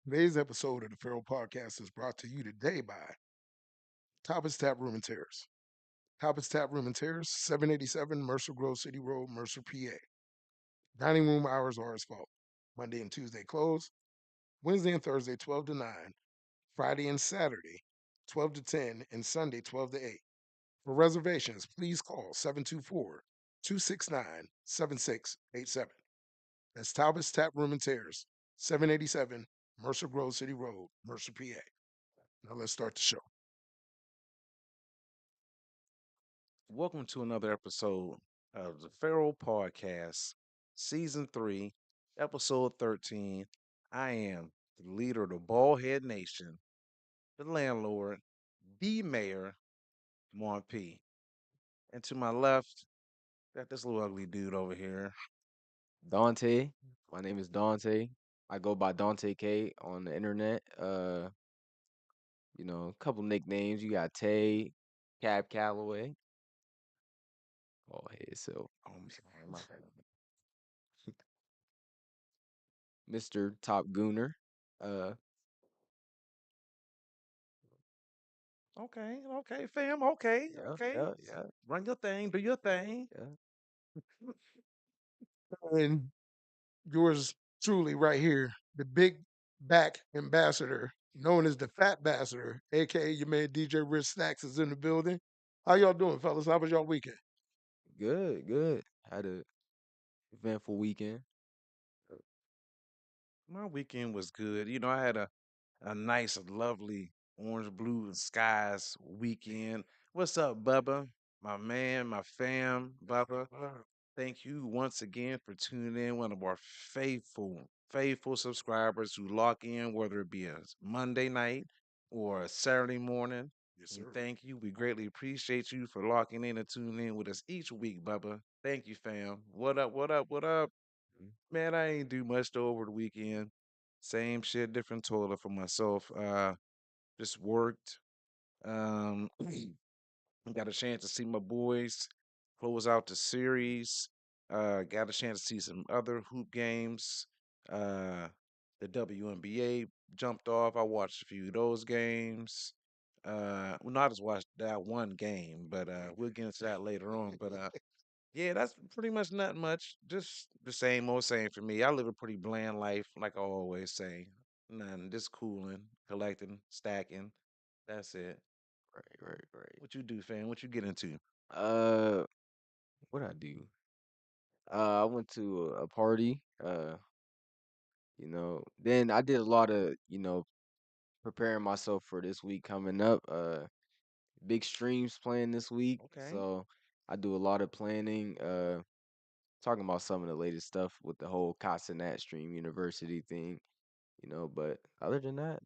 Today's episode of the Farrell Podcast is brought to you today by Toppers Tap Room and Terrace. Toppers Tap Room and Terrace, 787 Mercer Grove City Road, Mercer, PA. Dining room hours are as follows: Monday and Tuesday closed, Wednesday and Thursday 12 to 9, Friday and Saturday 12 to 10, and Sunday 12 to 8. For reservations, please call 724 269 7687. That's Talbot's Tap Room and Terrace, 787 Mercer Grove City Road, Mercer, PA. Now let's start the show. Welcome to another episode of the Farrell Podcast, Season 3, Episode 13. I am the leader of the Ballhead Nation, the landlord, the mayor, Juan P. And to my left, got this little ugly dude over here. Dante. My name is Dante. I go by DontayeK on the internet. A couple nicknames. You got Tay, Cav Callaway. Oh, hey, so Oh, my bad. Mr. Top Gooner. Uh, Okay, fam. Okay, yeah, okay. yeah, yeah, Run your thing, do your thing. yeah. And yours truly, right here, the big back ambassador, known as the Fat Ambassador, aka your man DJ Rich Snacks, is in the building. How y'all doing, fellas? How was y'all weekend? Good, good. Had a eventful weekend. My weekend was good. I had a nice, lovely orange blue skies weekend. What's up, Bubba? My man, my fam, Bubba. Thank you once again for tuning in. One of our faithful subscribers who lock in, whether it be a Monday night or a Saturday morning. Yes, We sir. thank you. We greatly appreciate you for locking in and tuning in with us each week, Bubba. Thank you, fam. What up? What up? What up? Mhm. Man, I ain't do much though over the weekend. Same shit, different toilet for myself. Just worked. Um, got a chance to see my boys close out the series. Got a chance to see some other hoop games. Uh, the WNBA jumped off. I watched a few of those games. Well, not just watched that one game, but we'll get into that later on. But yeah, that's pretty much not much. Just the same old same for me. I live a pretty bland life, like I always say. Nothing, just cooling, collecting, stacking. That's it. Right, right, right. What you do, fam? What you get into? Uh, what I do? I went to a party. Then I did a lot of, preparing myself for this week coming up. Big streams playing this week, Okay. so I do a lot of planning. Talking about some of the latest stuff with the whole Casanat Stream University thing, But other than that,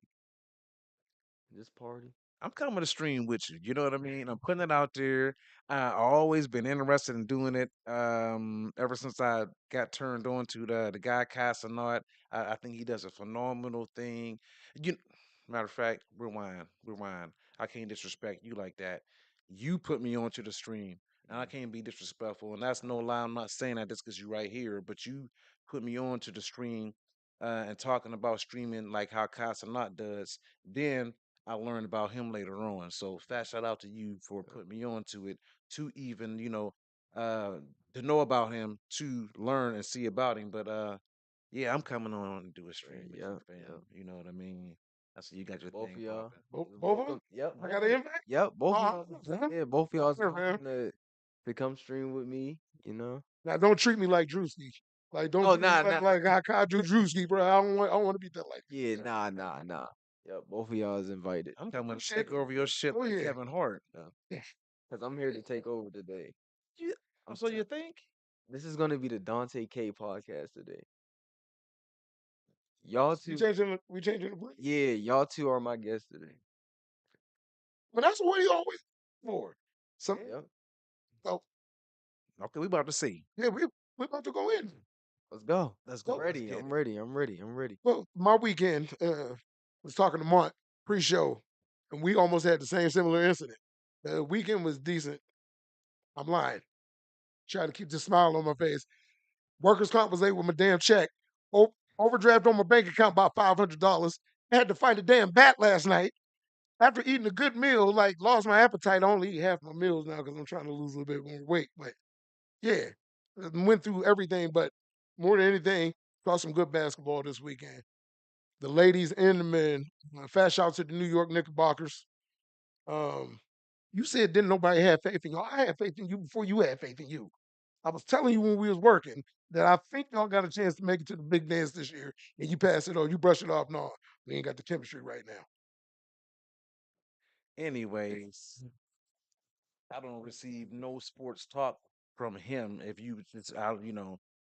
just party. I'm coming to stream with you. You know what I mean? I'm putting it out there. I always been interested in doing it. Ever since I got turned on to the guy Casanat, I think he does a phenomenal thing. You, matter of fact, rewind. I can't disrespect you like that. You put me onto the stream, and I can't be disrespectful. And that's no lie. I'm not saying that just because you're right here, but you put me on to the stream, and talking about streaming like how Casanat does. Then I learned about him later on. So fat shout out to you for Yeah, putting me on to it to even, uh to know about him, to learn and see about him. But yeah, I'm coming on and do a stream right, with you, yeah, fam. yeah. You know what I mean? I see you got your Both thing of y'all, popping. Both of them? welcome. Yep, I got both an of invite? yep, both of Uh, y'all. huh? Yeah, both of y'all's Sure, man. welcome to come stream with me. You know. Now, don't treat me like Drewski. Like, don't Oh, treat me nah, like, nah. like how I do Drewski, bro. I don't want to be done like Yeah, that. nah, nah, nah. Yep, both of y'all is invited. I'm coming to Shit. take over your shit Oh, like yeah. Kevin Hart. Yeah, because I'm here to take over today. You, I'm so t- you think? this is gonna be the Dante K podcast today. Y'all two, We changing the breed. yeah, y'all two are my guests today. But that's what he always for. Some, Yep, so, Okay, we about to see. yeah, we about to go in. let's go. Let's I'm go. So, Let's ready. get I'm it. ready. I'm ready. I'm ready. well, my weekend was talking to Mont pre-show, and we almost had the same similar incident. The weekend was decent. I'm lying. Trying to keep the smile on my face. Workers' comp was able with my damn check. Oh. Overdraft on my bank account about $500. I had to fight a damn bat last night. After eating a good meal, like lost my appetite. I only eat half my meals now because I'm trying to lose a little bit more weight. But yeah, went through everything. But more than anything, saw some good basketball this weekend. The ladies and the men. Fast shout to the New York Knickerbockers. Um, you said didn't nobody have faith in y'all. I had faith in you before you had faith in you. I was telling you when we was working that I think y'all got a chance to make it to the big dance this year, and you pass it on. You brush it off. No, we ain't got the chemistry right now. Anyways, I don't receive no sports talk from him. If you just out,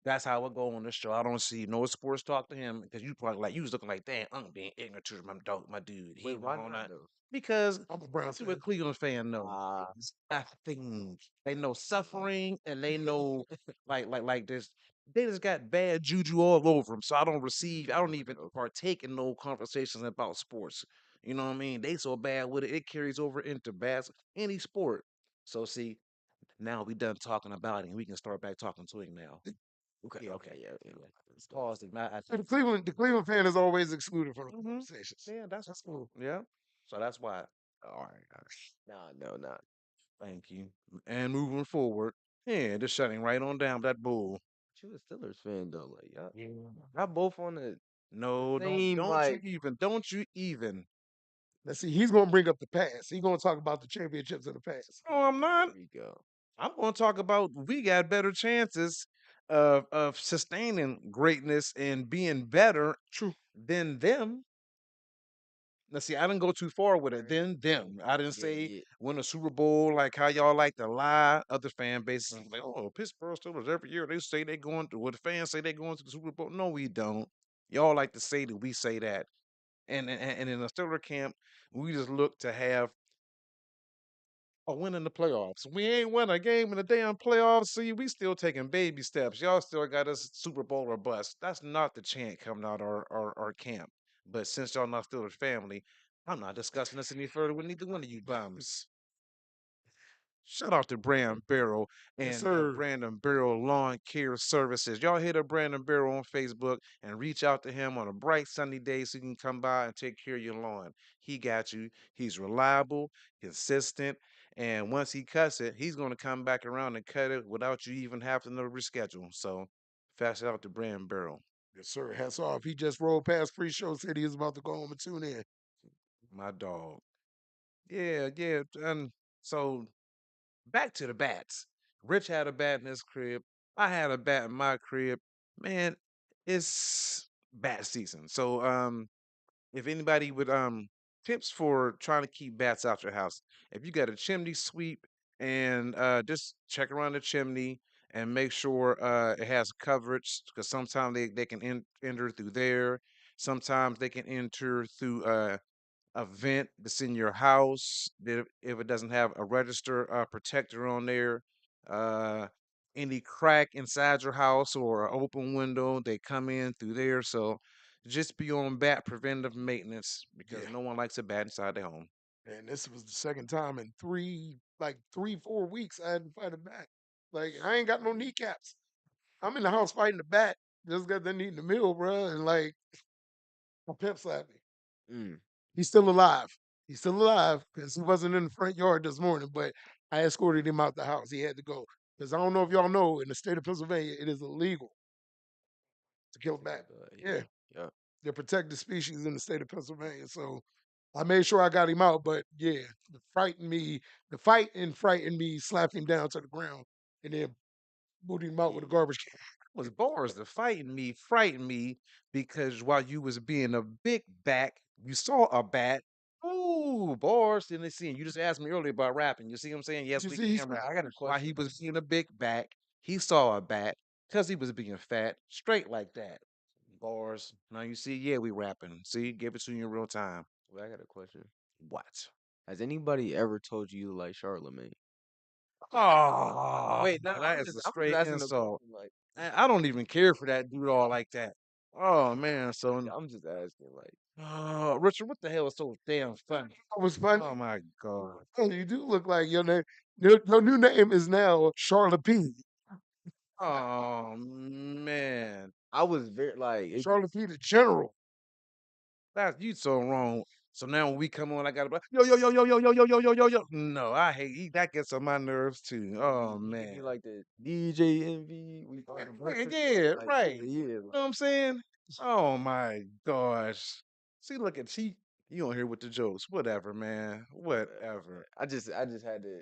that's how it go on this show. I don't see no sports talk to him because you probably like you was looking like, damn, I'm being ignorant to my dog, my dude. He Wait, why on not that though? because I'm a Brown see what fan. Cleveland fan know. Ah, Nothing. They know suffering and they know like this. They just got bad juju all over them. So I don't even okay. partake in no conversations about sports. You know what I mean? They so bad with it, it carries over into any sport. So see, now we done talking about it, and we can start back talking to him now. Okay, Yeah, okay, yeah, yeah. Let's go. pause it. The Cleveland fan is always excluded from the Hmm. conversations. Yeah, That's cool. yeah. So that's why. All right, all right. Nah, no, nah. Thank you. And moving forward, yeah, just shutting right on down that bull. But you a Steelers fan though, like Yeah. y'all both on the No, same like. don't you even. Let's see. He's gonna bring up the past. He's gonna talk about the championships of the past. No, I'm not. Here we go. I'm going to talk about we got better chances of sustaining greatness and being better True. than them. Now, see, I didn't go too far with it. Then them. I didn't Yeah, say yeah. win a Super Bowl like how y'all like to lie. Other fan bases like, oh, Pittsburgh Steelers every year they say they going to. What the fans say they going to the Super Bowl? No, we don't. Y'all like to say that we say that. And in the Steeler camp, we just look to have a win in the playoffs. We ain't won a game in the damn playoffs. See, we still taking baby steps. Y'all still got us Super Bowl or bust. That's not the chant coming out our camp. But since y'all not still a family, I'm not discussing this any further with neither one of you bums. Shout out to Brandon Barrel Yes, and sir. Brandon Barrel Lawn Care Services. Y'all hit up Brandon Barrel on Facebook and reach out to him on a bright sunny day so you can come by and take care of your lawn. He got you. He's reliable, consistent, and once he cuts it, he's going to come back around and cut it without you even having to reschedule. So, fast out to Brandon Barrel, Yes, sir. Hats off. He just rolled past free show. Said he was about to go home and tune in. my dog. Yeah, yeah. And so back to the bats. Rich had a bat in his crib. I had a bat in my crib. Man, it's bat season. So if anybody would tips for trying to keep bats out your house. If you got a chimney sweep and just check around the chimney and make sure it has coverage because sometimes they can enter through there. Sometimes they can enter through a vent that's in your house that if it doesn't have a register protector on there, uh, any crack inside your house or an open window, they come in through there. So just be on bat preventive maintenance because Yeah. no one likes a bat inside their home. And this was the second time in like 3, 4 weeks I had to fight a bat. Like I ain't got no kneecaps. I'm in the house fighting the bat. Just got done eating the meal, bro. And like my pimp slapped me. Mm. He's still alive. He's still alive because he wasn't in the front yard this morning, but I escorted him out the house. He had to go. Because I don't know if y'all know, in the state of Pennsylvania, it is illegal to kill a To kill bat. the Yeah. yeah. They're protected species in the state of Pennsylvania. So I made sure I got him out. But yeah, the fight and frightened me, slapped him down to the ground, and then booted him out with a Yeah. garbage can. Was bars to fighting me, frighten me because while you was being a big back, you saw a bat. Ooh, bars didn't see. You just asked me earlier about rapping. You see what I'm saying? But Yes, you we see, can rap. I got a While he question. was being a big back, he saw a bat because he was being fat, straight like that. Bars. Now you see, yeah, we rapping. See, give it to you in real time. Well, I got a question. What? Has anybody ever told you you like Charlemagne? Oh, Wait, no, that is a I'm just straight asking a insult. question. Like, I don't even care for that dude all like that. Oh man, so I'm just asking. Like, oh, Richard, what the hell is so damn funny? it was funny. Oh my god. Hey, you do look like your name. Your new name is now Charlotte P. Oh man. I was very like it, Charlotte P the general. That's you so wrong. So now when we come on, I gotta be like, yo, yo, yo, yo, yo, yo, yo, yo, yo, yo, yo. No, I hate that gets on my nerves too. Oh he give me man. like the DJ envy. We talking Yeah, breakfast club, yeah, like right. yeah, You yeah. know what I'm saying? Oh my gosh. See, look at she. You don't hear with the jokes. Whatever, man. Whatever. I just had to.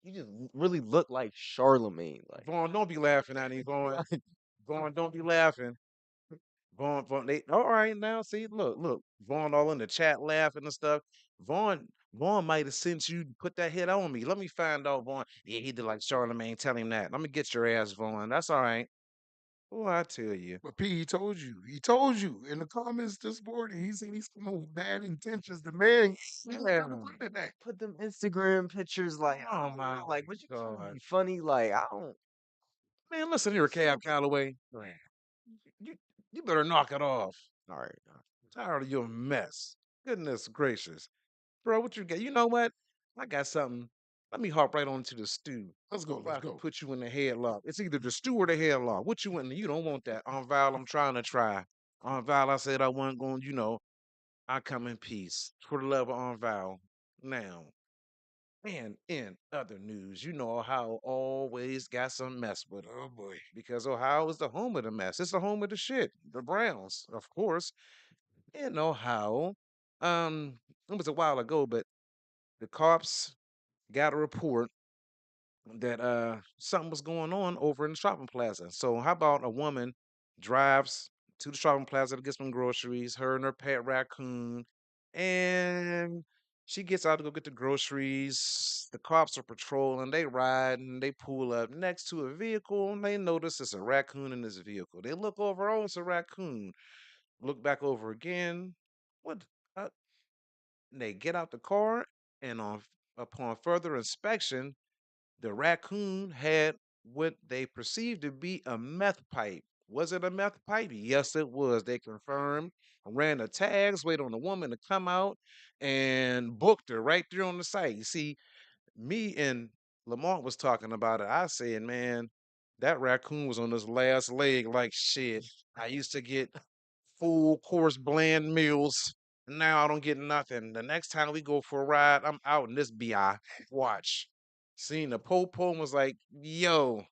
You just really look like Charlemagne, like. Vaughn, don't be laughing at me, Vaughn. Vaughn, don't be laughing. Vaughn, they all right now. See, look. Vaughn all in the chat laughing and stuff. Vaughn might have sent you to put that hit on me. Let me find out, Vaughn. Yeah, he did like Charlemagne. Tell him that. Let me get your ass, Vaughn. That's all right. Oh, I tell you. But P, he told you. He told you in the comments this morning. He said he's coming with bad intentions. The man, he was Yeah. trying to put it that. Put them Instagram pictures like, Oh oh my my, like, what you trying to God. be funny? Like, I don't. Man, listen here, Cav Callaway. Man, you you better knock it off. All right, Tired of your mess. Goodness gracious. Bro, what you got? You know what? I got something. Let me hop right on to the stew. Let's go. Before Let's I can go. put you in the headlock. It's either the stew or the headlock. What you want? You don't want that. On Val, I'm trying to try. On Val, I said I wasn't going, I come in peace. For the love of on Val. Now, and in other news, Ohio always got some mess with it. Oh boy. Because Ohio is the home of the mess. It's the home of the shit. The Browns, of course. In Ohio, it was a while ago, but the cops got a report that something was going on over in the shopping plaza. So how about a woman drives to the shopping plaza to get some groceries, her and her pet raccoon, and she gets out to go get the groceries. The cops are patrolling, they ride and they pull up next to a vehicle and they notice it's a raccoon in this vehicle. They look over, oh, it's a raccoon. Look back over again. What uh, they get out the car and upon further inspection, the raccoon had what they perceived to be a meth pipe. Was it a meth pipe? Yes, it was. They confirmed, ran the tags, waited on the woman to come out, and booked her right there on the site. You see, me and Lamont was talking about it. I said, man, that raccoon was on his last leg like shit. I used to get full course bland meals. Now I don't get nothing. The next time we go for a ride, I'm out in this BI. Watch. Seen the popo and was like, yo,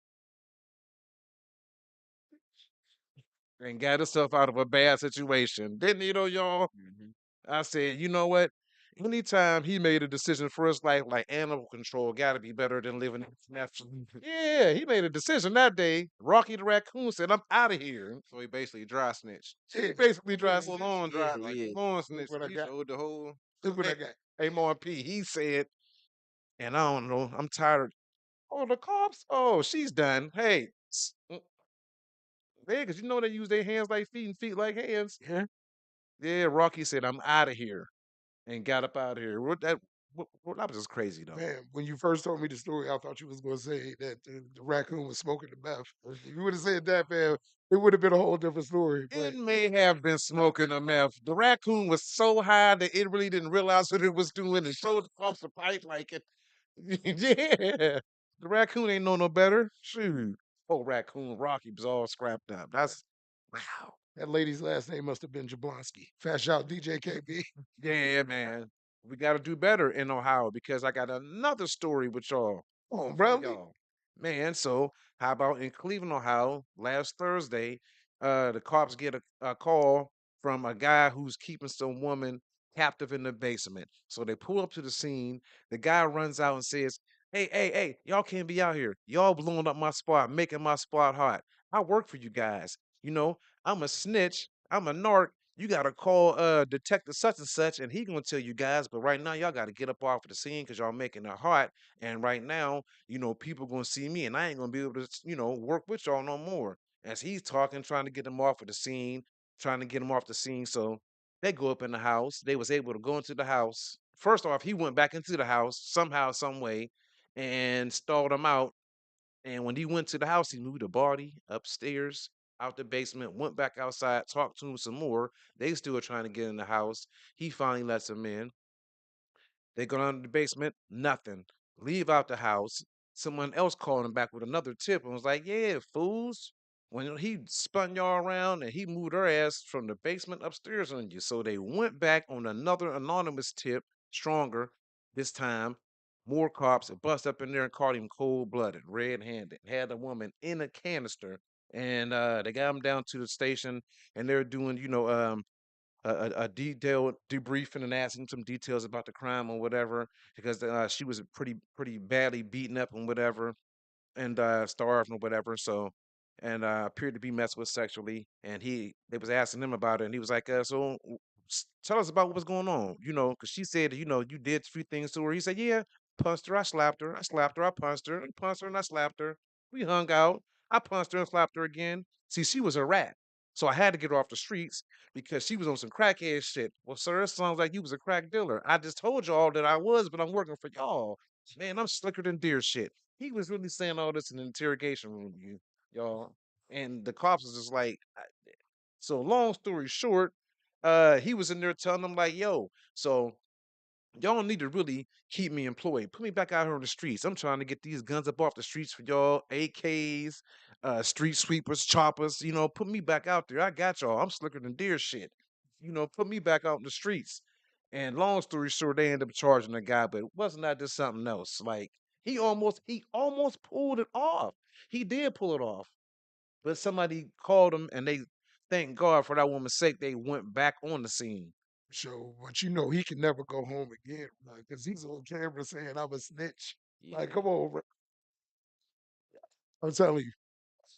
and got herself out of a bad situation. Didn't he though, y'all? mm-hmm. I said, you know what? Anytime he made a decision for his life, like animal control, got to be better than living in natural. Yeah, he made a decision that day. Rocky the raccoon said, "I'm out of here." So he basically dry snitched. He Yeah. basically dry Full snitched. on Yeah, dry. Like, yeah. Long look snitch. what I He got. showed the whole. Look what I Hey, got. hey, Mon P. He said, and I don't know. I'm tired. Oh, the cops. Oh, she's done. Hey, yeah, because they use their hands like feet and feet like hands. Yeah. Yeah, Rocky said, "I'm out of here," and got up out of here. That was just crazy though. Man, when you first told me the story, I thought you was going to say that the raccoon was smoking the meth. If you would have said that, man, it would have been a whole different story. It But may have been smoking a meth. The raccoon was so high that it really didn't realize what it was doing and showed off the pipe like it. Yeah. The raccoon ain't know no better. Shoot. Oh, raccoon Rocky was all scrapped up. That's wow. that lady's last name must have been Jablonski. Fast shout DJ KB. Yeah, man. We got to do better in Ohio because I got another story with y'all. Oh, For really? y'all. Man, so how about in Cleveland, Ohio, last Thursday, the cops get a call from a guy who's keeping some woman captive in the basement. So they pull up to the scene. The guy runs out and says, "Hey, hey, hey, y'all can't be out here. Y'all blowing up my spot, making my spot hot. I work for you guys. I'm a snitch. I'm a narc. You gotta call detective such and such, and he gonna tell you guys. But right now, y'all gotta get up off of the scene because y'all making it hot. And right now, people gonna see me, and I ain't gonna be able to, work with y'all no more." As he's talking, trying to get them off of the scene, trying to get them off the scene. So they go up in the house. They was able to go into the house. First off, he went back into the house somehow, some way, and stalled them out. And when he went to the house, he moved the body upstairs out the basement, went back outside, talked to him some more. They still trying to get in the house. He finally lets them in. They go down to the basement, nothing. Leave out the house. Someone else called him back with another tip and was like, "Yeah, fools. when he spun y'all around and he moved her ass from the basement upstairs on you. So they went back on another anonymous tip, stronger this time. More cops and bust up in there and caught him cold blooded, red handed. Had a woman in a canister, and they got him down to the station, and they're doing, a detailed debriefing and asking some details about the crime or whatever, because she was pretty badly beaten up and whatever, and starved or whatever. So, and appeared to be messed with sexually. And they was asking him about it, and he was like, "So, tell us about what was going on." Because she said, you did a few things to her. He said, "Yeah, punched her, I slapped her, I slapped her, I punched her, and I slapped her. We hung out. I punched her and slapped her again. See, she was a rat." So I had to get her off the streets because she was on some crackhead shit. Well, sir, it sounds like you was a crack dealer. I just told y'all that I was, but I'm working for y'all. Man, I'm slicker than deer shit. He was really saying all this in the interrogation room, y'all. And the cops was just like, so long story short, he was in there telling them like, yo, so y'all need to really keep me employed. Put me back out here on the streets. I'm trying to get these guns up off the streets for y'all. AKs, street sweepers, choppers. Put me back out there. I got y'all. I'm slicker than deer shit. Put me back out in the streets. And long story short, they ended up charging the guy, but wasn't that just something else? Like he almost pulled it off. He did pull it off, but somebody called him, and they, thank God for that woman's sake, they went back on the scene. So, but he can never go home again, like, cause he's on camera saying I'm a snitch. Like, Yeah. come on, bro. I'm telling you,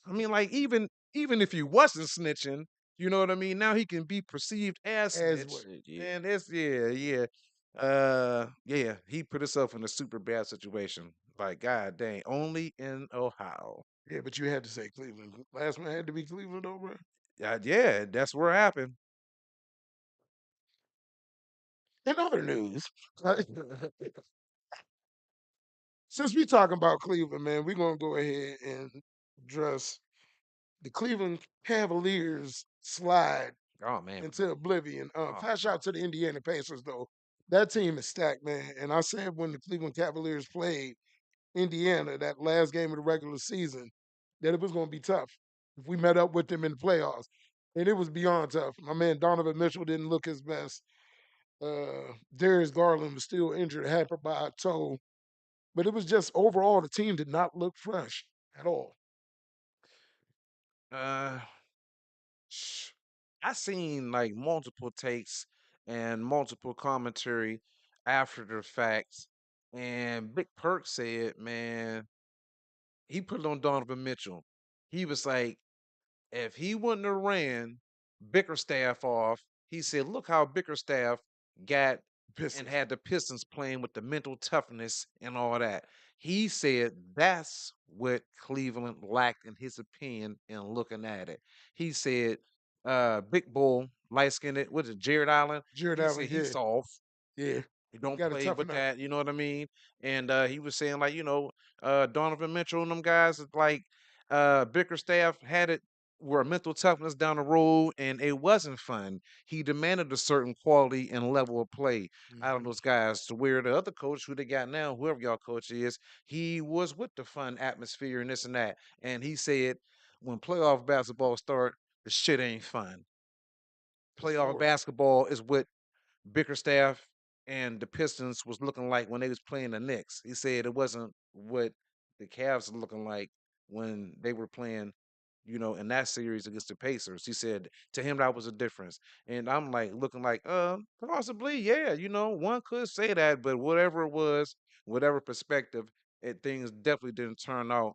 I mean, like even if he wasn't snitching, you know what I mean? Now he can be perceived as as what? snitch. Shit, yeah. And it's yeah. Yeah, he put himself in a super bad situation. Like, god dang, only in Ohio. Yeah, but you had to say Cleveland. Last one had to be Cleveland, though, bro. Yeah, that's where it happened. In other news, since we talking about Cleveland, man, we're gonna go ahead and address the Cleveland Cavaliers slide Oh man. into oblivion. Oh, Pass out to the Indiana Pacers, though. That team is stacked, man. And I said when the Cleveland Cavaliers played Indiana that last game of the regular season that it was going to be tough if we met up with them in the playoffs. And it was beyond tough. My man Donovan Mitchell didn't look his best. Darius Garland was still injured, hampered by a toe. But it was just overall the team did not look fresh at all. uh I seen like multiple takes and multiple commentary after the fact, and Big Perk said, man, he put it on Donovan Mitchell. He was like, if he wouldn't have ran Bickerstaff off, he said, look how Bickerstaff got and Pistons. had the Pistons playing with the mental toughness and all that. He said that's what Cleveland lacked, in his opinion, in looking at it. He said, Big Bull, light skinned, what is it, Jared Allen? Jared He Allen, said he's yeah. soft. Yeah. He You don't got to play with toughen up. that, you know what I mean? And he was saying like, Donovan Mitchell and them guys is like Bickerstaff had it where mental toughness down the road, and it wasn't fun. He demanded a certain quality and level of play out of Hmm. those guys, to where the other coach who they got now, whoever y'all coach is, he was with the fun atmosphere and this and that. And he said when playoff basketball start, the shit ain't fun. For Playoff sure. basketball is what Bickerstaff and the Pistons was looking like when they was playing the Knicks. He said it wasn't what the Cavs were looking like when they were playing, in that series against the Pacers. He said to him that was a difference. And I'm like looking like, possibly, yeah, one could say that, but whatever it was, whatever perspective, things definitely didn't turn out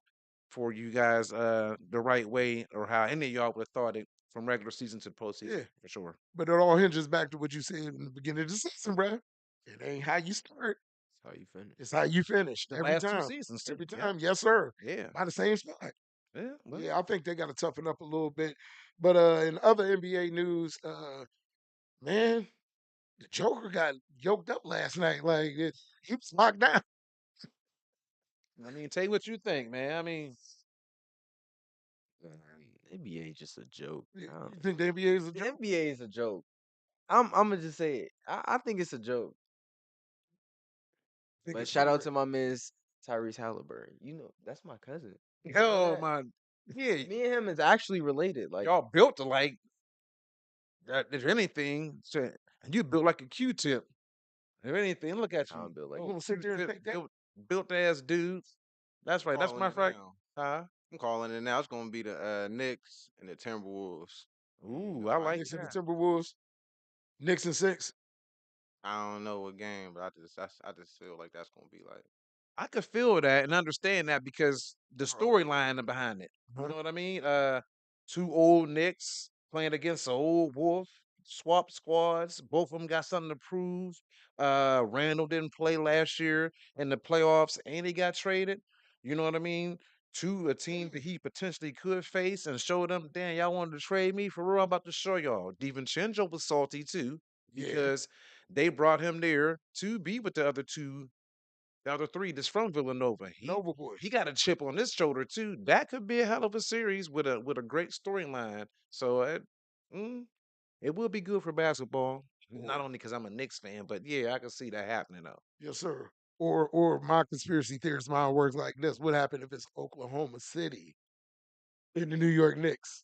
for you guys the right way, or how any of y'all would have thought it, from regular season to Yeah. postseason, for sure. But it all hinges back to what you said in the beginning of the season, bro. It ain't how you start, That's how you finish. it's how you finish The every last two time. seasons too. Every Yep. time. Yes, sir. Yeah. By the same spot. Yeah. Well, Yeah, I think they got to toughen up a little bit. But in other NBA news, man, the Joker got yoked up last night. Like he was locked down. I mean, tell you what you think, man. I mean, NBA just a joke. You think the NBA is a The joke? NBA is a joke. I'm gonna just say it. I think it's a joke. Think But it's shout for out real? to my man's Tyrese Halliburton. You know, that's my cousin. You know oh that? my, Yeah, Me and him is actually related. Like y'all built alike. If anything, and you built like a Q-tip. If anything, look at I you. don't build You like gonna a sit there and Q-tip take that? built ass dudes. That's I'm right. That's calling my it fact. now. Huh? I'm calling it now. It's gonna be the Knicks and the Timberwolves. Ooh, I I like Knicks and the that. Timberwolves. Knicks and 6. I don't know what game, but I just feel like that's gonna be like. I could feel that and understand that because the Bro. storyline behind it. You Huh? know what I mean? Two old Knicks playing against an old Wolf, swap squads. Both of them got something to prove. Randall didn't play last year in the playoffs, and he got traded. You know what I mean? To a team that he potentially could face and show them, damn, y'all wanted to trade me for real. I'm about to show y'all. DiVincenzo was salty too Yeah. because they brought him there to be with the other three that's from Villanova. Nova He boys. got a chip on his shoulder too. That could be a hell of a series with a great storyline. So mm, it will be good for basketball. Not Or only because I'm a Knicks fan, but yeah, I can see that happening though. yes, sir. Or my conspiracy theorist mind works like this. What happened if it's Oklahoma City in the New York Knicks?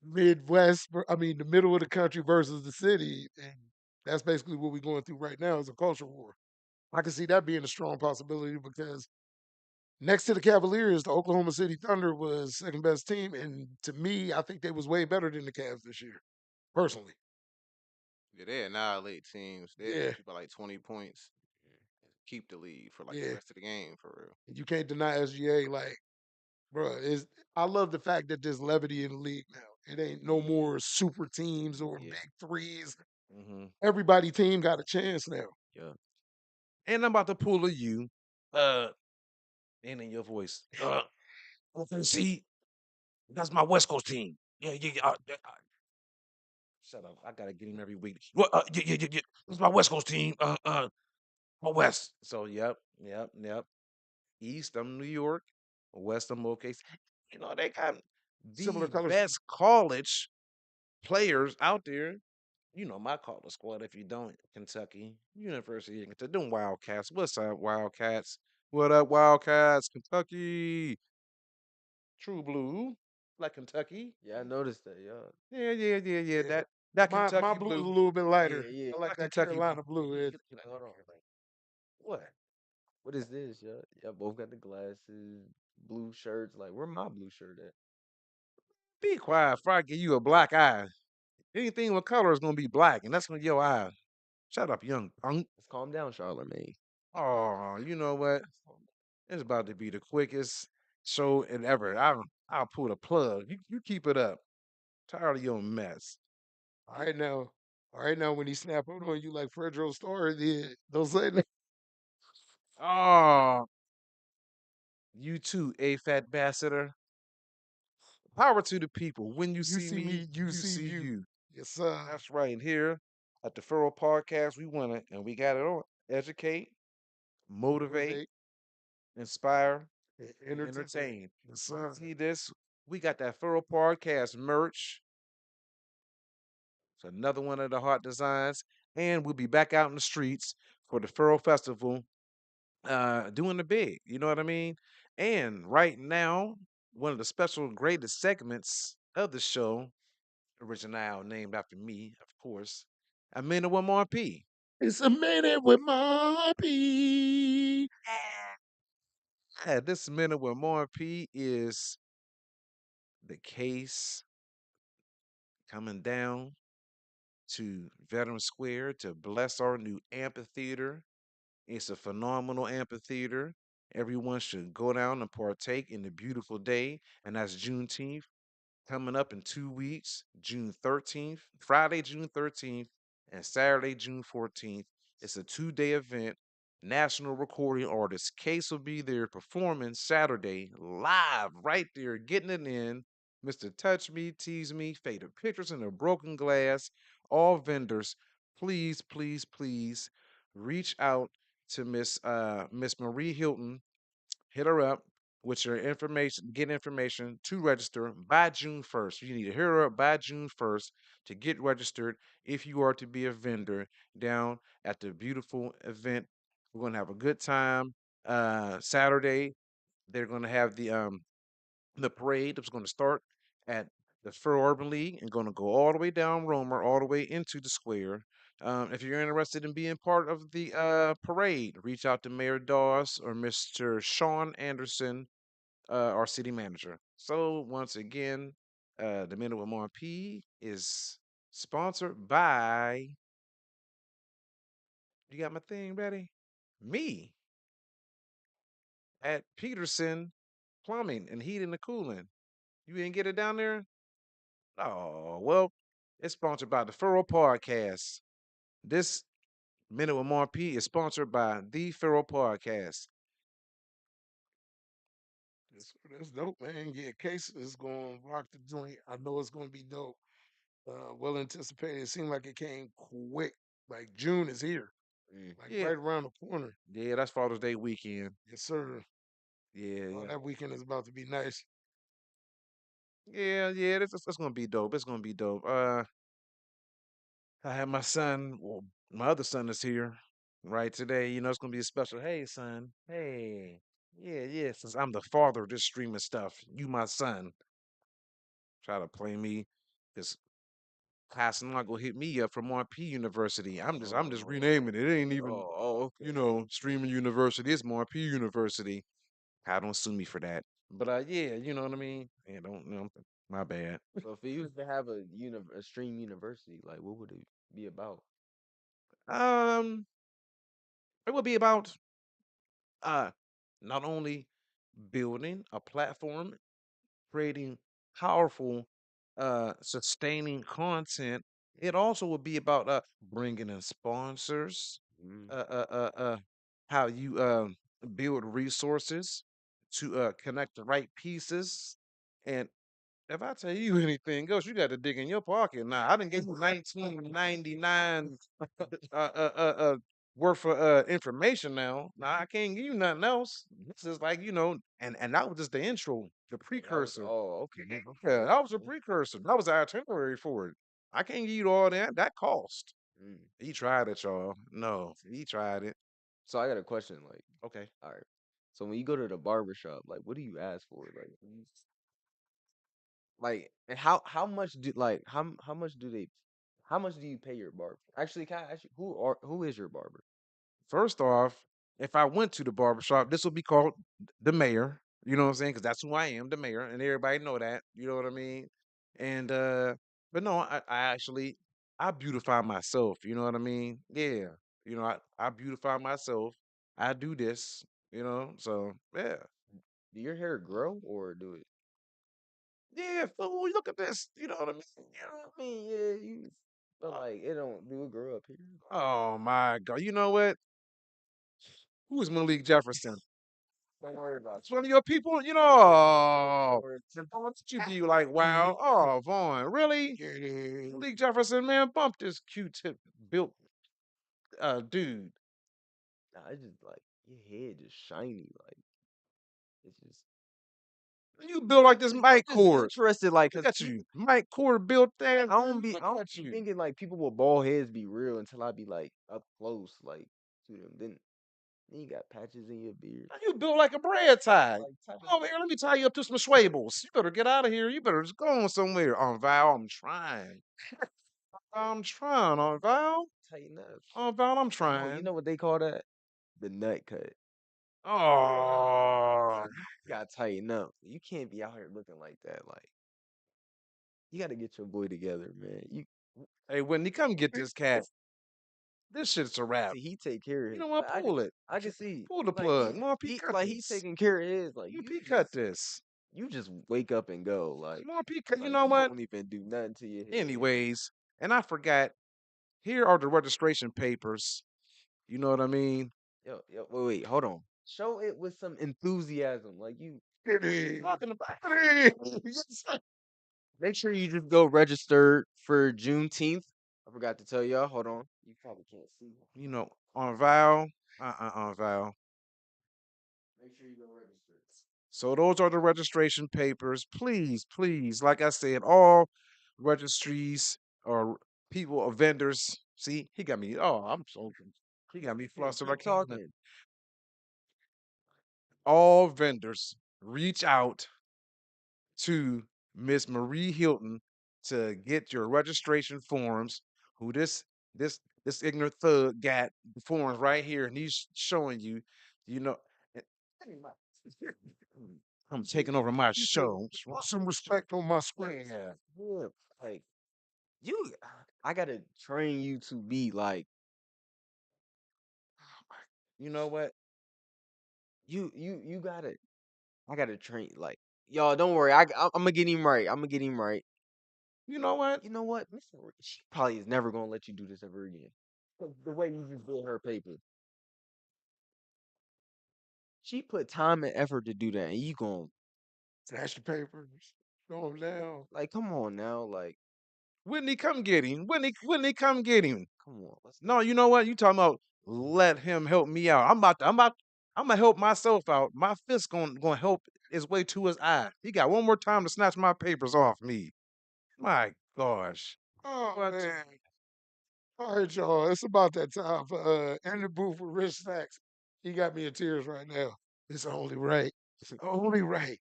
Midwest, I mean the middle of the country versus the city. And that's basically what we're going through right now is a culture war. I can see that being a strong possibility because next to the Cavaliers, the Oklahoma City Thunder was second best team, and to me, I think they was way better than the Cavs this year, personally. Yeah, they annihilate teams. They Yeah, beat you by like 20 points. Keep the lead for like the yeah. rest of the game for real. You can't deny SGA. Like, bro, is I love the fact that there's levity in the league now. It ain't no yeah, more super teams or yeah, big threes. Hmm. Everybody team got a chance now. yeah. And I'm about to pull a you, uh, and in your voice. See, that's my West Coast team. Yeah, yeah, yeah. Shut up. I gotta get him every week. What? Yeah, yeah, yeah, yeah. This is my West Coast team. My West. So, yep. East, I'm New York. West, I'm OKC. You know, they got Similar the colors. best college players out there. You know, my college squad, if you don't, Kentucky, University of Kentucky, them Wildcats. What's up, Wildcats? What up, Wildcats? Kentucky. True Blue. Like Kentucky. Yeah, I noticed that. Yeah, Yeah. Yeah. That My Kentucky blue is a blue. little bit lighter. yeah, yeah. I like That that Kentucky blue. Carolina blue. Hold on. What? What is this? Yeah, yeah. Both got the glasses, blue shirts. Like, where my blue shirt at? Be quiet before I give you a black eye. Anything with color is gonna be black, and that's gonna your eye. Shut up, young punk. Let's calm down, Charlemagne. Oh, you know what? It's about to be the quickest show in ever. I'll pull the plug. You keep it up. Tired of your mess. All right now. All right now, when he snap out on you like Fredro Starr did, don't say that. Oh, you too, a fat ambassador. Power to the people. When you You see see me, me, you you see see you. you. Yes, sir. That's right. Here at the Farrell Podcast, we want it, and we got it on. Educate, motivate, Motivate inspire, and and entertain. entertain. Yes, sir. See this? We got that Farrell Podcast merch. It's another one of the Heart Designs. And we'll be back out in the streets for the Farrell Festival, doing the big. You know what I mean? And right now, one of the special greatest segments of the show, original named after me, of course, A Minute with More P. It's a minute with Moppy. Yeah, this Minute with More P is the case coming down to Veteran Square to bless our new amphitheater. It's a phenomenal amphitheater. Everyone should go down and partake in the beautiful day, and that's Juneteenth coming up in 2 weeks, June 13th, Friday, June 13th, and Saturday, June 14th. It's a 2 day event. National recording artist Case will be there performing Saturday live right there, getting it in. Mr. Touch Me, Tease Me, Faded Pictures in a Broken Glass. All vendors, please reach out to Miss Marie Hilton. Hit her up with your information, get information to register by June 1st. You need to hit her up by June 1st to get registered if you are to be a vendor down at the beautiful event. We're going to have a good time. Saturday, they're going to have The parade is going to start at the Fur Urban League and going to go all the way down Romer, all the way into the square. If you're interested in being part of the parade, reach out to Mayor Dawes or Mr. Sean Anderson, our city manager. So once again, the Minute with More P is sponsored by. You got my thing ready? Me at Peterson Plumbing and Heating and Cooling. You didn't get it down there? Oh, well, it's sponsored by the Farrell Podcast. This Minute with More P is sponsored by the Farrell Podcast. That's dope, man. Yeah, Case is going to rock the joint. I know it's going to be dope. Well anticipated. It seemed like it came quick. Like June is here, Mm. like Yeah, right around the corner. yeah, that's Father's Day weekend. Yes, sir. Yeah, Oh, yeah, that weekend is about to be nice. yeah. That's gonna be dope. It's gonna be dope. I have my son. Well, my other son is here right today. You know, it's gonna be a special. Hey, son. Hey. Yeah. Since I'm the father of this streaming stuff, you my son. Try to play me, because class not gonna hit me up from RP University. I'm just Oh, renaming it. It ain't even, okay. streaming university. It's more P University. I don't sue me for that. But yeah, you know what I mean. Yeah, don't my bad. So if you was to have a stream university, like what would it be about? Um, it would be about uh not only building a platform, creating powerful, sustaining content. It also would be about bringing in sponsors, Mm. how you build resources to connect the right pieces. And if I tell you anything else, you got to dig in your pocket. Now, I didn't give you 1999 worth of information now. Now, I can't give you nothing else. This is like, and that was just the intro, the Oh, that was precursor. okay. Yeah, that was a Okay. precursor. That was the itinerary for it. I can't give you all that. That cost. Mm. He tried it, y'all. No, he tried it. So I got a question. Like, Okay. all right. So when you go to the barber shop, like, what do you ask for? And how much do like how much do they how much do you pay your barber? Actually, can I ask you who is your barber? First off, if I went to the barbershop, this would be called the mayor. You know what I'm saying? Because that's who I am, the mayor, and everybody know that. You know what I mean? And but no, I actually I beautify myself. You know what I mean? Yeah. I beautify myself. I do this. So yeah, Do your hair grow or do it? yeah. Fool, look at this. You know what I mean? I mean, yeah, you. But like, it don't do it grow up here? Oh my God! You know what? Who is Malik Jefferson? Don't worry about It's one of your people, oh, then don't you be like, Mhm. wow, oh, Vaughn, really? Yeah, Malik Jefferson, man, bump this Q-tip built dude. Nah, it's just like your head just shiny, like it's just. You built like this I'm mic just cord. interested, like, Look cause at you. Mic cord built there. I Look don't at be you. thinking like people with bald heads be real until I be like up close, like to them. Then you got patches in your beard, You built like a bread tie. like type Come over here, let me tie you up to some swables. You better get out of here. You better just go on somewhere. On Val, I'm trying. I'm trying, on Val. tighten up. On Val, I'm Oh, you trying. know what they call that? The nut cut. Oh. Got tighten up. You can't be out here looking like that. Like you got to get your boy together, man. You Hey, Whitney, come get this cat. This shit's a wrap. see, he take care of You his. know what? Pull it. I can see. Pull the Like plug. Come on, P, he cut like he this. taking care of his. Like You P, cut this. you just wake up and go. Come on, P, cut. You Like know you what? don't even do nothing to your head. Anyways, and I forgot. Here are the registration papers. You know what I mean? Wait, hold on. Show it with some enthusiasm. Like you Talking about. make sure you just go register for Juneteenth. I forgot to tell y'all. Hold on. You probably can't see. On Val. On Val. Make sure you go register. So those are the registration papers. Please, please, like I said, all registries or people or vendors. See, he got me. Oh, I'm so. He got me flustered. I Keep can't even. talking. All vendors reach out to Miss Marie Hilton to get your registration forms. Who this this ignorant thug got the forms right here, and he's showing you, you know. eh, I'm taking over my You said, show. put some respect on my screen. Yeah, yeah. Like you, I gotta train you to be like You know what? you gotta. I gotta train like y'all. Don't worry. I'm gonna get him right. I'm gonna get him right. You know what? You know what, Mr. She probably is never gonna let you do this ever again. 'Cause the way you just did her paper, she put time and effort to do that, and you gon' Snatch the papers, throw them down. like, come on now, like, Whitney, come get him. Whitney, come get him. come on, let's No, you know what? You talking about let him help me out. I'm gonna help myself out. My fist gonna help his way to his eye. He got one more time to snatch my papers off me. My gosh. Oh What? man. All right, y'all. It's about that time for in the booth with Rich Sacks. He got me in tears right now. It's only right. It's only right.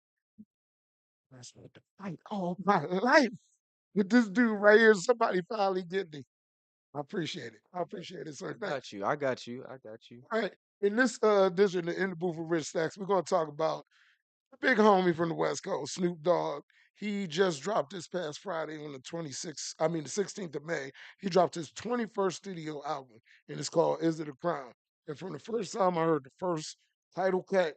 That's what to fight all my life with this dude right here. Somebody finally get me. I appreciate it. I appreciate it, sir. I Thank got you. I got you. I got you. you. All right. In this edition of In the Booth with Rich Stacks, we're gonna talk about a big homie from the West Coast, Snoop Dogg. He just dropped this past Friday on the 26th, I mean the 16th of May. He dropped his 21st studio album, and it's called Is It a Crime? And from the first time I heard the first title cut,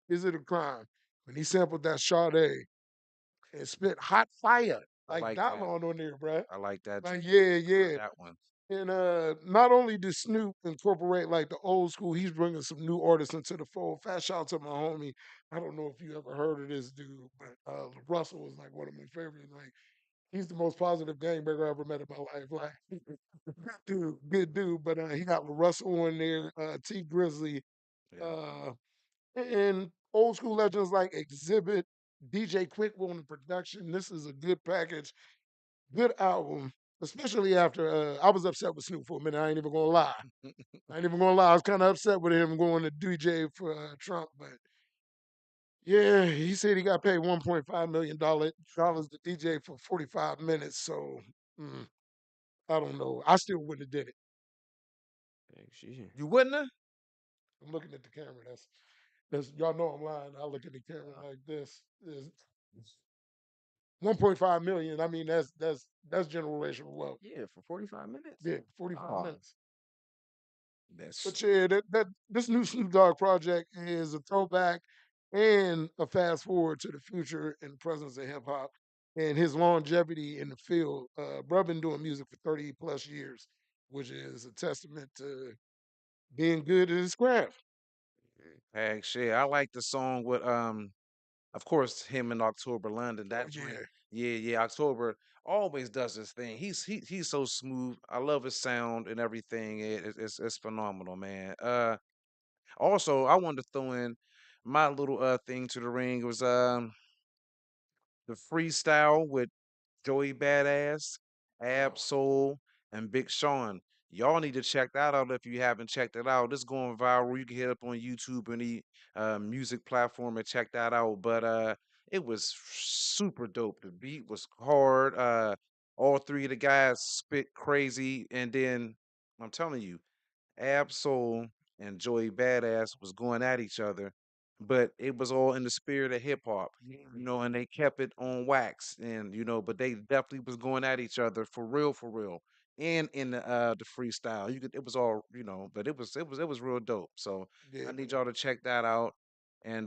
Is It a Crime? When he sampled that Sade and spit hot fire I like like that. Diamond on there, bruh. I like that. Like, yeah, I heard yeah. that one. And not only did Snoop incorporate like the old school, he's bringing some new artists into the fold. Fat shout out to my homie. I don't know if you ever heard of this dude, but Russell is like one of my favorites. Like he's the most positive gangbanger I ever met in my life. Like good dude. But he got Russell on there, T Grizzly, Yeah. uh, and old school legends like Exhibit, DJ Quick on the production. This is a good package. Good album, especially after I was upset with Snoop for a minute. I ain't even gonna lie. I ain't even gonna lie. I was kind of upset with him going to DJ for Trump, but yeah, he said he got paid $1.5 million to DJ for 45 minutes. So mm, I don't know. I still wouldn't have did it. Hey, she. You wouldn't have? I'm looking at the camera. That's y'all know I'm lying. I look at the camera like this. 1.5 million. I mean, that's generational wealth. Yeah, for 45 minutes. Yeah, 45 Oh, minutes. That's But yeah, that this new Snoop Dogg project is a throwback and a fast forward to the future and presence of hip hop and his longevity in the field. Bro been doing music for 30 plus years, which is a testament to being good at his craft. heck shit. I like the song with of course him and October London. Oh That joint. yeah. Yeah. October always does his thing. He's so smooth. I love his sound and everything. It's phenomenal, man. Also I wanted to throw in my little thing to the ring. It was the freestyle with Joey Badass, Ab Oh, Soul, and Big Sean. Y'all need to check that out if you haven't checked it out. This going viral. You can hit up on YouTube and the music platform and check that out. But it was super dope. The beat was hard. All three of the guys spit crazy, and then I'm telling you, Absol and Joey Badass was going at each other, but it was all in the spirit of hip hop, and they kept it on wax, and but they definitely was going at each other for real. And in the freestyle, it was all, but it was real dope. So yeah, I need man. y'all to check that out, and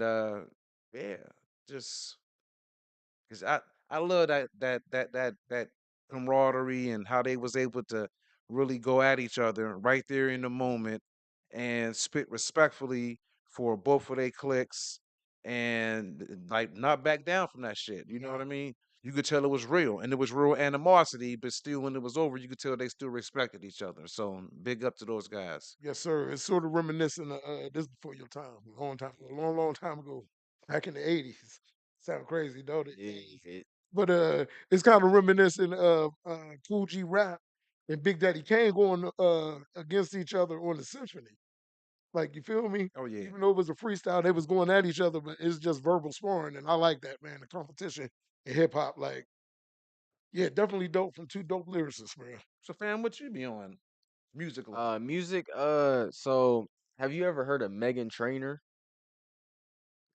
yeah, just because I love that camaraderie and how they was able to really go at each other right there in the moment and spit respectfully for both of their clicks and like not back down from that shit. You know what No. I mean? You could tell it was real and it was real animosity, but still when it was over, you could tell they still respected each other. So big up to those guys. Yes, sir. It's sort of reminiscent of this before your time, a long time, a long, long time ago, back in the '80s. Sound crazy, don't it? yeah, it, But it's kind of reminiscent of Cool G Rap and Big Daddy Kane going against each other on the symphony. Like you feel me? Oh yeah. Even though it was a freestyle, they was going at each other, but it's just verbal sparring, and I like that, man. The competition hip hop. Like, yeah, definitely dope from two dope lyricists, man. So, fam, what you be on musically? Music. So have you ever heard of Megan Trainor?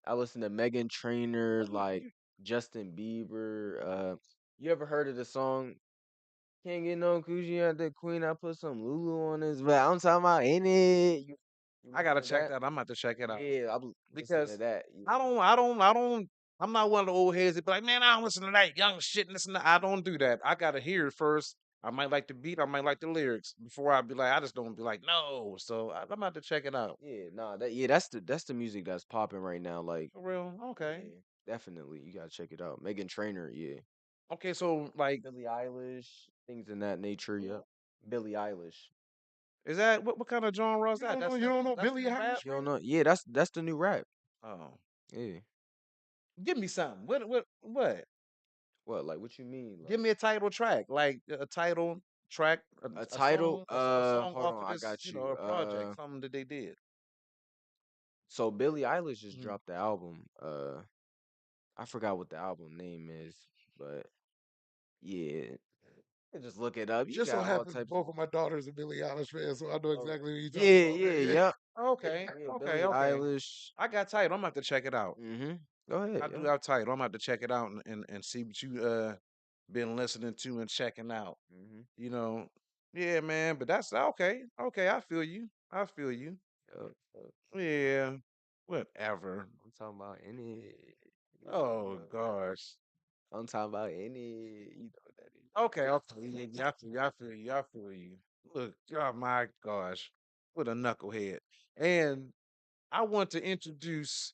I listen to Megan Trainor, like Justin Bieber. You ever heard of the song "Can't Get No Coochie Out the Queen"? I put some Lulu on this, but I'm talking about in it. You I gotta listen to check that? that. I'm about to check it out Yeah, listen to because that. Yeah. I don't. I'm not one of the old heads that be like, man, I don't listen to that young shit. Listen, I don't do that. I gotta hear it first. I might like the beat. I might like the lyrics before I be like. I just don't be like, no. So I'm about to check it out. Yeah, nah, that's the music that's popping right now. Like, For real. Okay. yeah, definitely, you gotta check it out. Megan Trainor, yeah. Okay. So like, Billie Eilish, things in that nature. Yep. Billie Eilish. is that what kind of genre is You that? don't know, That's you don't know that's Billie the rap. Eilish, You don't man? know? Yeah, that's the new rap. Oh, Yeah. give me something. What? What? Like, what you mean? Give Like me a title track, like a title track, a a title? song, a song Hold off on, of I this, got you. a project, something that they did. So Billie Eilish just Mhm. dropped the album. I forgot what the album name is, but yeah, you just look it up. You Just so got all happens types of. both of my daughters are Billie Eilish fans, so I know Oh, exactly what you're talking yeah, about, yeah, man. yep. Okay, Yeah, okay, Billie okay. Eilish. I got title. I'm gonna have to check it out. Mm-hmm. Go ahead, I do yeah. have title. I'm gonna have to check it out and see what you been listening to and checking out. Mm-hmm. You know, yeah, man. But that's okay. Okay, I feel you. I feel you. Yep, yep. Yeah, whatever. I'm talking about any. You Oh know, gosh. I'm talking about any. You know what that is. Okay, okay. Yeah, yeah, I feel you. I feel you. I feel you. Look, oh my gosh, what a knucklehead. And I want to introduce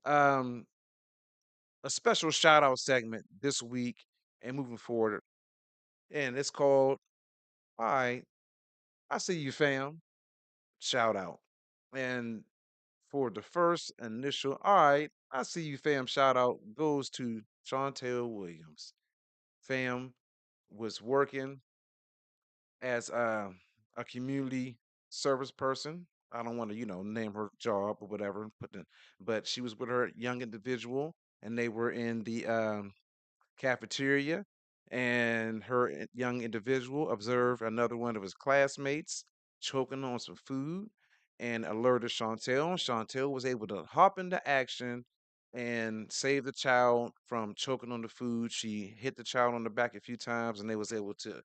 um a special shout out segment this week and moving forward. And it's called All right, I see you fam. Shout out. And for the first initial, all right, I see you fam shout out goes to Chantel Williams. Fam was working as a community service person. I don't want to, name her job or whatever, but she was with her young individual, and they were in the cafeteria, and her young individual observed another one of his classmates choking on some food, and alerted Chantel. Chantel was able to hop into action and save the child from choking on the food. She hit the child on the back a few times, and they was able to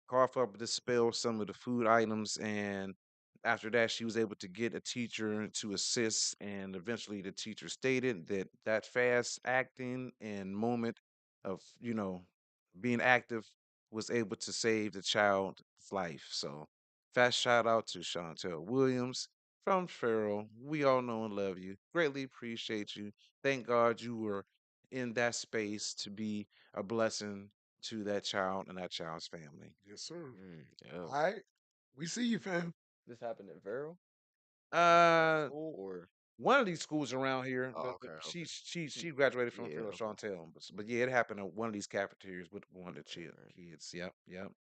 cough up, dispel some of the food items, and after that, she was able to get a teacher to assist. And eventually, the teacher stated that that fast acting and moment of being active was able to save the child's life. So, fast shout out to Chantel Williams from Farrell. We all know and love you. Greatly appreciate you. Thank God you were in that space to be a blessing to that child and that child's family. Yes, sir. Yeah. All right, we see you, fam. This happened in Vero Uh, school or? one of these schools around here, Oh, okay, she okay. she she graduated from Yeah, Farrell okay. Chantel, but yeah, it happened at one of these cafeterias with one of the Right, right. kids. Yep, yep.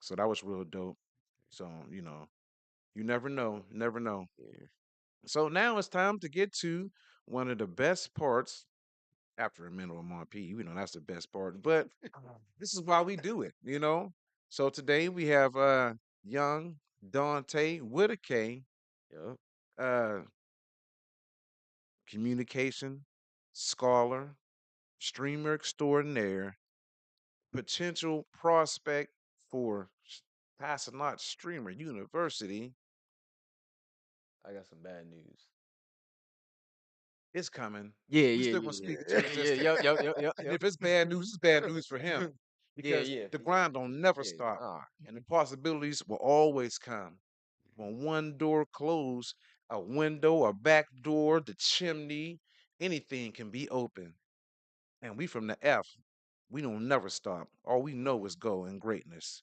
So that was real dope. So you never know, never know. Yeah. So now it's time to get to one of the best parts after a minimum RP. That's the best part, but this is why we do it. So today we have young Dante with a K, Yep. uh, communication scholar, streamer extraordinaire, potential prospect for passing out streamer university. I got some bad news. It's coming. Yeah, We yeah, still gonna yeah, speak it yeah. to Yeah, existence. yep, yep, yep, yep, And yep. if it's bad news, it's bad news for him Yeah, because yeah, the yeah. grind don't never Yeah, stop, nah. and the possibilities will always come. Mhm. When one door closed, a window, a back door, the chimney, anything can be open. And we from the F, we don't never stop. All we know is go and greatness.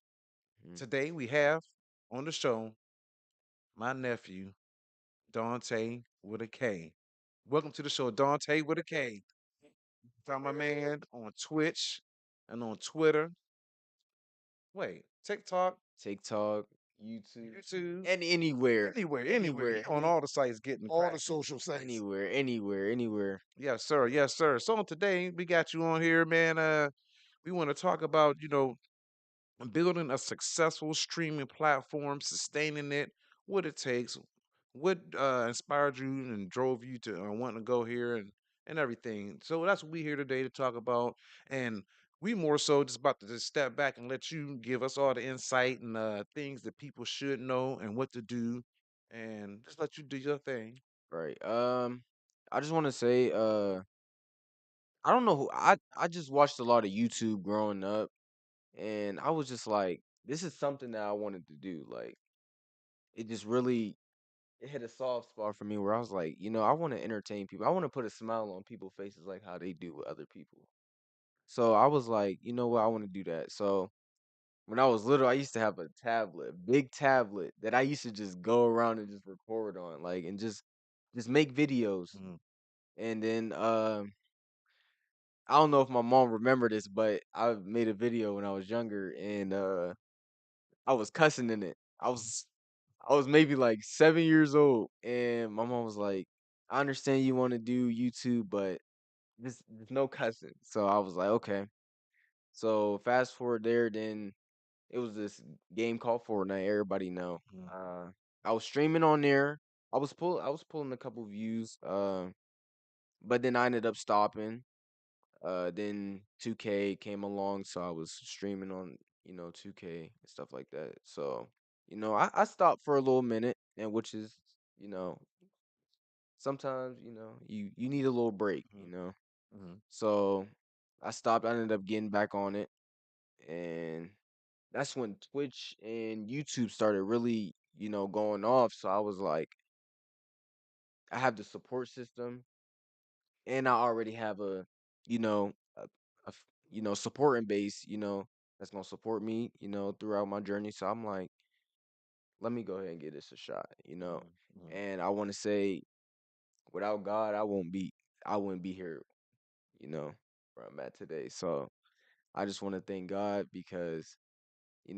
Mhm. Today we have on the show my nephew, Dante with a K. Welcome to the show, Dante with a K. Found my man on Twitch and on Twitter. Wait, TikTok, TikTok. YouTube, YouTube, and anywhere, anywhere, anywhere, on all the sites getting All the cracking. social sites. anywhere. Yes, sir. Yes, sir. So today we got you on here, man. We want to talk about, building a successful streaming platform, sustaining it, what it takes, what inspired you and drove you to want to go here and everything. So that's what we here today to talk about, and we more so just about to just step back and let you give us all the insight and things that people should know and what to do, and just let you do your thing. Right. I just want to say, I don't know who I just watched a lot of YouTube growing up, and I was just like, this is something that I wanted to do. Like, it just really it hit a soft spot for me where I was like, I want to entertain people. I want to put a smile on people's faces like how they do with other people. So I was like, you know what, I want to do that. So when I was little, I used to have a tablet, a big tablet that I used to just go around and just record on, like, and just make videos. Mhm. And then I don't know if my mom remembered this, but I made a video when I was younger, and I was cussing in it. I was maybe like 7 years old, and my mom was like, "I understand you want to do YouTube, but there's no cussing." So I was like, "Okay." So fast forward there, then it was this game called Fortnite. Everybody know. Mhm. I was streaming on there. I was pulling a couple views. But then I ended up stopping. Then 2K came along, so I was streaming on 2K and stuff like that. So I stopped for a little minute, and which is you know sometimes you need a little break. Mhm. So I stopped. I ended up getting back on it, and that's when Twitch and YouTube started really going off. So I was like, I have the support system, and I already have you know, supporting base, that's gonna support me, throughout my journey. So I'm like, let me go ahead and give this a shot. Mhm. Mhm. And I want to say, without God, I wouldn't be here, you know, where I'm at today. So I just want to thank God because,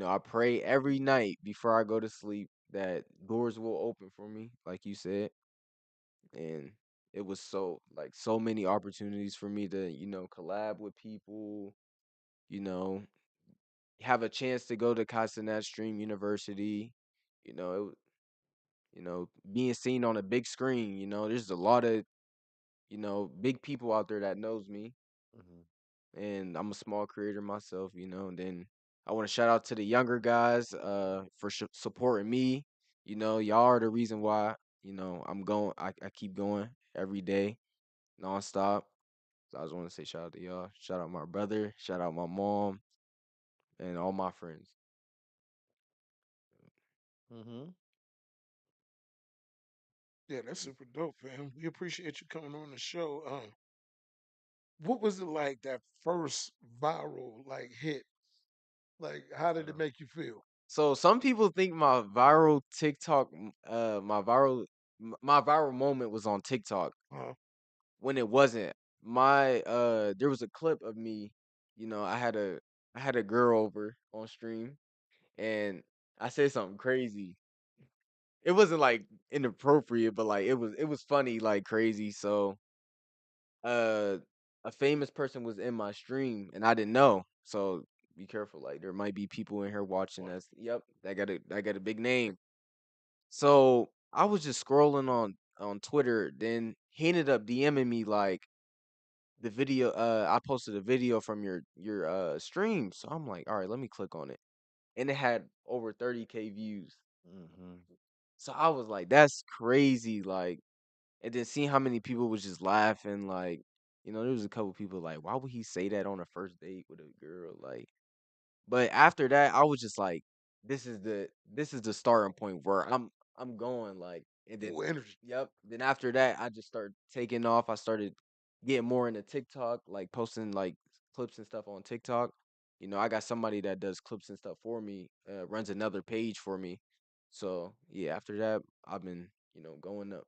I pray every night before I go to sleep that doors will open for me, like you said, and it was so many opportunities for me to collab with people, you know have a chance to go to Casanat Stream University, you know it, being seen on a big screen. There's a lot of big people out there that knows me, Mhm. and I'm a small creator myself, and then I want to shout out to the younger guys for supporting me. Y'all are the reason why I'm going. I keep going every day nonstop. So I just want to say shout out to y'all. Shout out my brother. Shout out my mom and all my friends. Mhm. Yeah, that's super dope, fam. We appreciate you coming on the show. What was it like that first viral like hit? Like, how did it Uh, make you feel? So some people think my viral TikTok, my viral moment was on TikTok Uh, when it wasn't. There was a clip of me, I had a girl over on stream, and I said something crazy. It wasn't like inappropriate, but like it was funny, like crazy. So uh a famous person was in my stream and I didn't know. So be careful. Like there might be people in here watching what? us. Yep, I got a big name. So I was just scrolling on Twitter. Then he ended up DMing me like the video. I posted a video from your stream. So I'm like, all right, let me click on it, and it had over 30K views. Mhm. So I was like, that's crazy. Like, and then seeing how many people was just laughing, like, there was a couple people like, why would he say that on a first date with a girl? Like, but after that, I was just like, this is the starting point where I'm going like, and then Full energy. yep. Then after that, I just started taking off. I started getting more into TikTok, like posting like clips and stuff on TikTok. I got somebody that does clips and stuff for me, runs another page for me. So yeah, after that, I've been going up.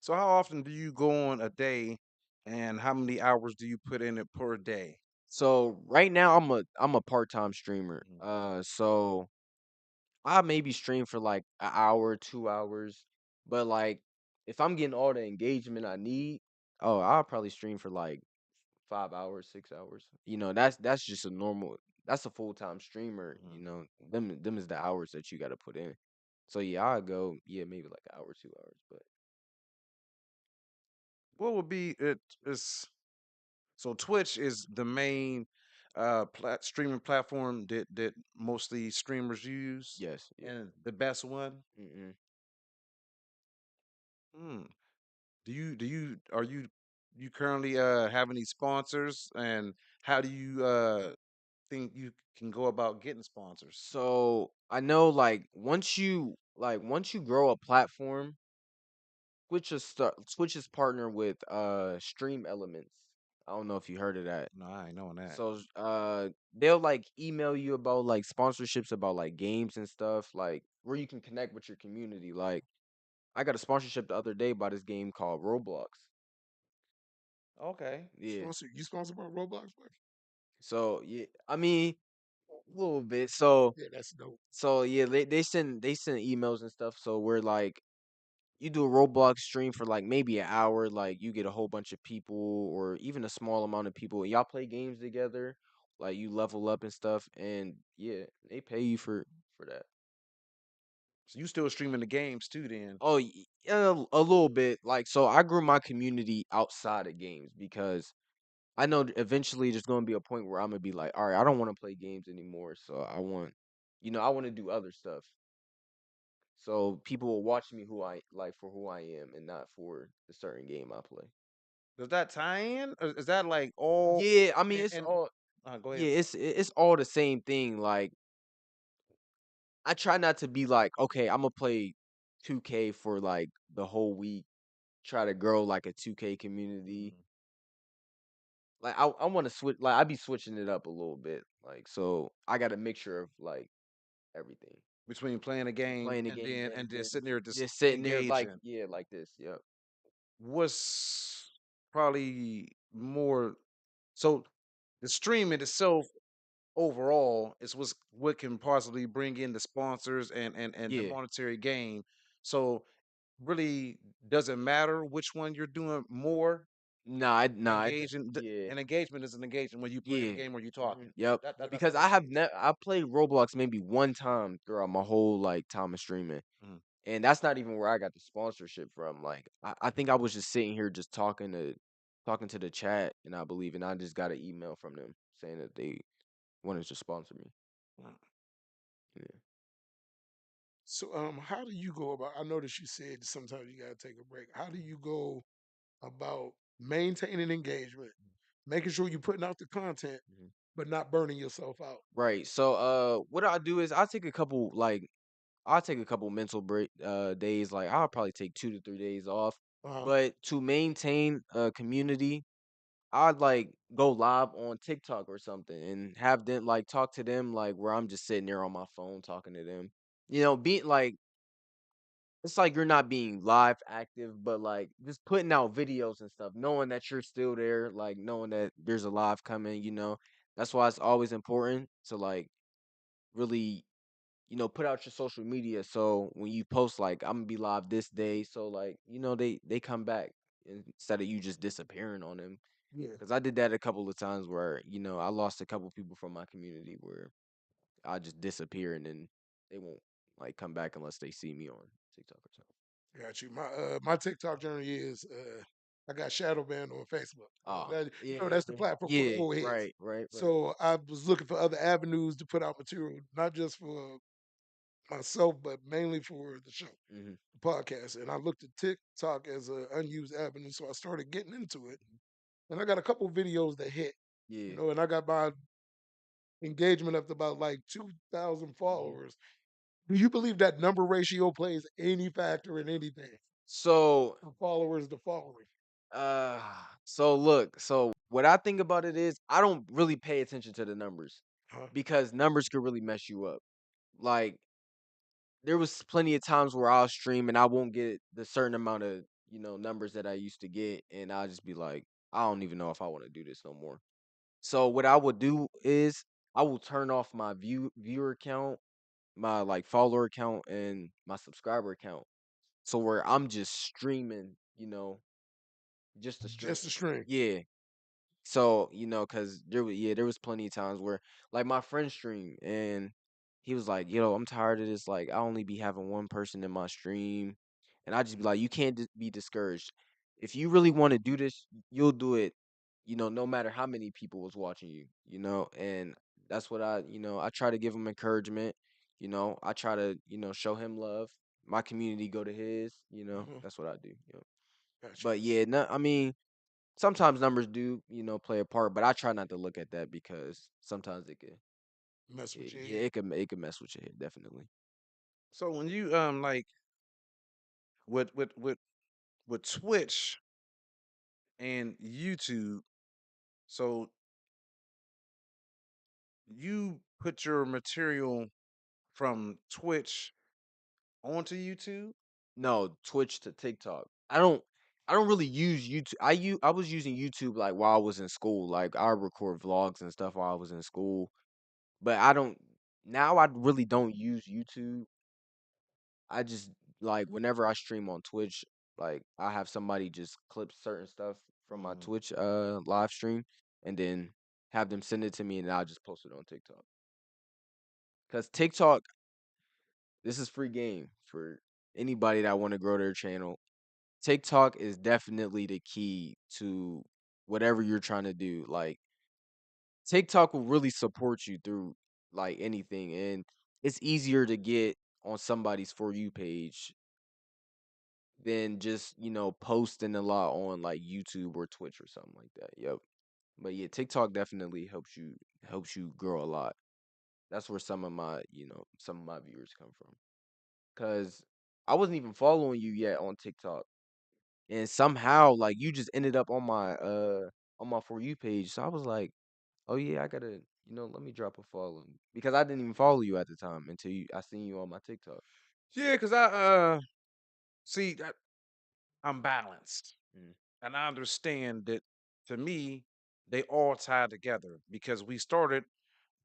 So how often do you go on a day, and how many hours do you put in it per day? So right now I'm a part-time streamer. Mhm. So I maybe stream for like an hour, 2 hours, but like if I'm getting all the engagement I need, oh, I'll probably stream for like 5 hours, 6 hours. That's just a normal. That's a full time streamer. Mhm. Them is the hours that you got to put in. So yeah, I'll go. Yeah, maybe like an hour, 2 hours. But What would be it is so Twitch is the main streaming platform that mostly streamers use yes, yeah. and the best one. Mm-mm. Hmm. Are you currently have any sponsors, and how do you think you can go about getting sponsors? So I know once you grow a platform, Twitch is partner with Stream Elements. I don't know if you heard of that. No, I ain't knowing that. So they'll like email you about like sponsorships about like games and stuff, like where you can connect with your community. Like I got a sponsorship the other day by this game called Roblox. Okay. Yeah. You sponsored by Roblox, bro? So yeah, I mean a little bit. So Yeah, that's dope. so yeah, they send emails and stuff. So we're like you do a Roblox stream for like maybe an hour, like you get a whole bunch of people or even a small amount of people, and y'all play games together, like you level up and stuff, and yeah, they pay you for that. So you still streaming the games too then? Oh, a little bit. Like so, I grew my community outside of games because I know eventually there's gonna be a point where I'm gonna be like, all right, I don't want to play games anymore, so I want to do other stuff. So people will watch me who I like for who I am and not for the certain game I play. Does that tie in? Or is that like all Yeah, I mean it's and all go yeah, ahead. it's all the same thing. Like I try not to be like, okay, I'm gonna play 2K for like the whole week, try to grow like a 2K community. Mhm. Like I want to switch like I be switching it up a little bit. Like so I got a mixture of like everything. Between playing a game Playing the and game then and then sitting there just just sitting there like engaging. yeah, like this. Yep. What's probably more so the streaming itself overall is what can possibly bring in the sponsors and the Yeah. monetary gain. So really doesn't matter which one you're doing more engaging. Yeah. An engagement is an engagement when you play the Yeah. game or you Mhm. talking. Yep. That's Because all it is. I played Roblox maybe one time throughout my whole like time of streaming. Mhm. And that's not even where I got the sponsorship from. Like I think I was just sitting here just talking to the chat and I just got an email from them saying that they wanted to sponsor me. Mm. Yeah. So, how do you go about? I noticed you said sometimes you gotta take a break. How do you go about maintaining engagement, making sure you're putting out the content, Mhm. but not burning yourself out? Right. So what I do is I'll take a couple mental break days. Like I'll probably take 2 to 3 days off. Uh-huh. But to maintain a community, I'd like go live on TikTok or something and have them like talk to them like where I'm just sitting there on my phone talking to them. Being like it's like you're not being live active, but like just putting out videos and stuff, knowing that you're still there, like knowing that there's a live coming. That's why it's always important to like really put out your social media so when you post like I'm gonna be live this day, so like they come back instead of you just disappearing on them. Yeah, Because I did that a couple of times where I lost a couple people from my community where I just disappear and then they won't like come back unless they see me on TikTok or something. got you. My TikTok journey is I got shadow banned on Facebook. Oh yeah, That's the platform for the yeah, old heads. right. So I was looking for other avenues to put out material, not just for myself, but mainly for the show, Hmm. the podcast. And I looked at TikTok as an unused avenue, so I started getting into it. And I got a couple videos that hit, Yeah. and I got my engagement up to about like 2,000 Hmm. followers. Do you believe that number ratio plays any factor in anything? So From followers to following. uh so look, so what I think about it is I don't really pay attention to the numbers Huh? because numbers could really mess you up. Like there was plenty of times where I'll stream and I won't get the certain amount of numbers that I used to get, and I'll just be like, I don't even know if I want to do this no more. So what I would do is I will turn off my viewer count my like follower count and my subscriber count. So where I'm just streaming, just to stream. Just a string. Yeah. So, cause there was plenty of times where like my friend streamed and he was like, yo, I'm tired of this. Like I only be having one person in my stream. And I just be like, you can't be discouraged. If you really want to do this, you'll do it, no matter how many people was watching you, and that's what I try to give him encouragement. I try to, show him love. My community go to his, Hmm. that's what I do. Got you. But yeah, no, I mean, sometimes numbers do, play a part, but I try not to look at that because sometimes Mess with your yeah, head. it could mess with your head, definitely. So when you like with Twitch and YouTube, so you put your material from Twitch onto YouTube? No, Twitch to TikTok. I don't really use YouTube. I was using YouTube like while I was in school. Like I record vlogs and stuff while I was in school. But I don't now I really don't use YouTube. I just like whenever I stream on Twitch, like I have somebody just clip certain stuff from my Mm. Twitch live stream and then have them send it to me and I'll just post it on TikTok. Cause TikTok, this is free game for anybody that want to grow their channel. TikTok is definitely the key to whatever you're trying to do. Like TikTok will really support you through like anything, and it's easier to get on somebody's for you page than just posting a lot on like YouTube or Twitch or something like that. Yep. But yeah, TikTok definitely helps you grow a lot. That's where some of my viewers come from. Cause I wasn't even following you yet on TikTok, and somehow like you just ended up on my for you page. So I was like, oh yeah, I gotta let me drop a follow because I didn't even follow you at the time until I seen you on my TikTok. Yeah, because I see that I'm balanced. Mm. And I understand that to me, they all tie together because we started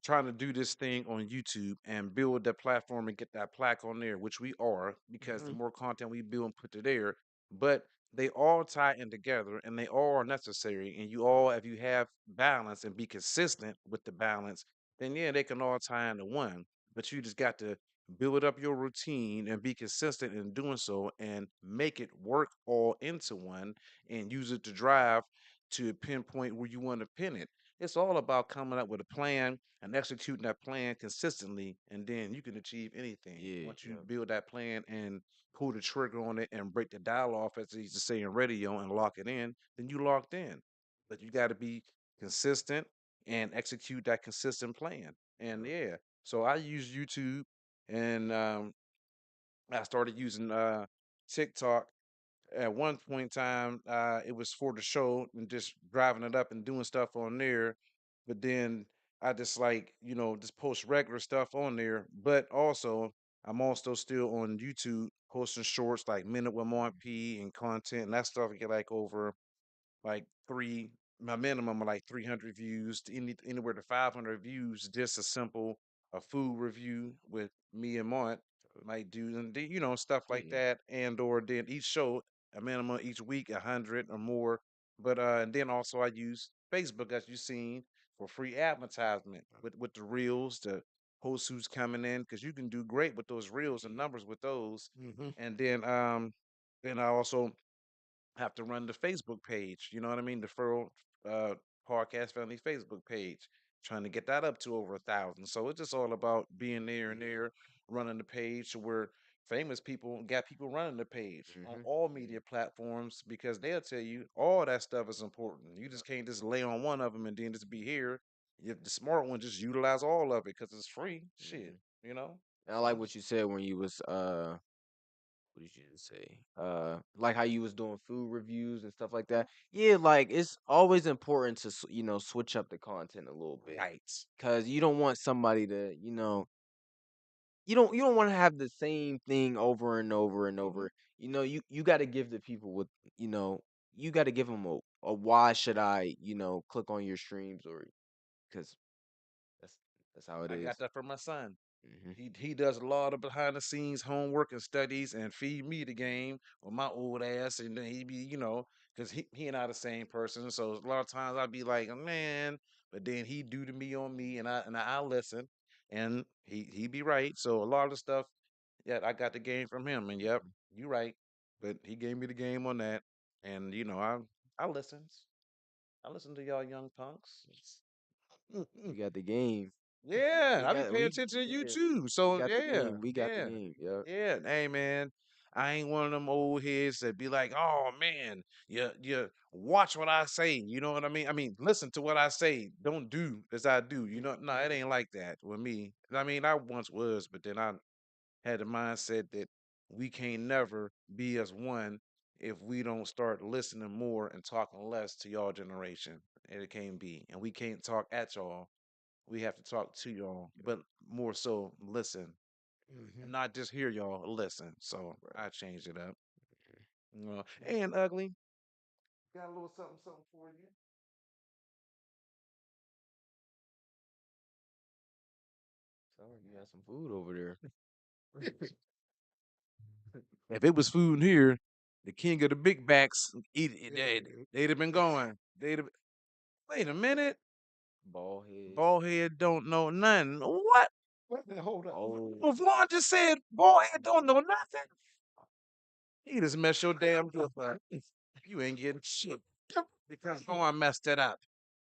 trying to do this thing on YouTube and build that platform and get that plaque on there, which we are, because the Hmm. more content we build and put to there, but they all tie in together and they all are necessary. And you all, if you have balance and be consistent with the balance, then yeah, they can all tie into one. But you just got to build up your routine and be consistent in doing so and make it work all into one and use it to drive to pinpoint where you want to pin it. It's all about coming up with a plan and executing that plan consistently, and then you can achieve anything. Yeah, Once you yeah, build that plan and pull the trigger on it and break the dial off, as they used to say in radio, and lock it in, then you locked in. But you got to be consistent and execute that consistent plan. And yeah. yeah, so I use YouTube, and I started using TikTok at one point in time. It was for the show and just driving it up and doing stuff on there. But then I just like, just post regular stuff on there. But also, I'm also still on YouTube posting shorts like Minute with Mon P and content, and that stuff get like over like my minimum of like 300 views to anywhere to 500 views. Just a simple a food review with me and Mont might do, and stuff like Yeah. that, and or then each show a minimum each week 100 or more. But and then also I use Facebook, as you've seen, for free advertisement with the reels, the host who's coming in, because you can do great with those reels and numbers with those. Hmm. And then I also have to run the Facebook page. You know what I mean? The Farrell uh, Podcast Family Facebook page, trying to get that up to over 1,000. So it's just all about being there and there, running the page to where famous people got people running the page on Mm-hmm. all Yeah. media platforms because they'll tell you all that stuff is important. You just can't just lay on one of them and then just be here. If the smart one, just utilize all of it because it's free. Mm-hmm. Shit, you know. And I So I like what just you said when you was what did you just say? Like how you was doing food reviews and stuff like that. Yeah, like it's always important to switch up the content a little bit right. because you don't want somebody to you don't want to have the same thing over and over and Hmm. over. You got to give the people with you know you got to give them a why should I click on your streams or because that's that's how it I got is. that from my son. Hmm. He does a lot of behind the scenes homework and studies and feed me the game with my old ass, and then he be, because he and I the same person. So a lot of times I'd be like, man, but then he do to me on me, and I listen, and he be right. So a lot of the stuff, yeah, I got the game from him, and yep, you right, but he gave me the game on that, and I listens. I listen to y'all young punks. We got the game. Yeah, We I be got paying we attention to you yeah. too. We So got the yeah, game. We got the yeah, game. Yep. yeah. Hey man, I ain't one of them old heads that be like, oh man, you watch what I say. You know what I mean? I mean, listen to what I say. Don't do as I do. No, it ain't like that with me. I mean, I once was, but then I had the mindset that we can't never be as one if we don't start listening more and talking less to y'all generation. And it can't be. And we can't talk at y'all, we have to talk to y'all, but more so listen Hmm. and not just hear y'all, listen. So Right. I changed it up. And ugly, got a little something, something for you. Sound like you got some food over there. If it was food in here, the king of the big backs, eat it. Yeah, They'd have been going. They'd have. Wait a minute, Ball head. ballhead don't know nothing. What? hold up. Oh, Well, Vaughn just said ballhead don't know nothing. He just messed your damn gift up. You ain't getting shit because Vaughn messed it up.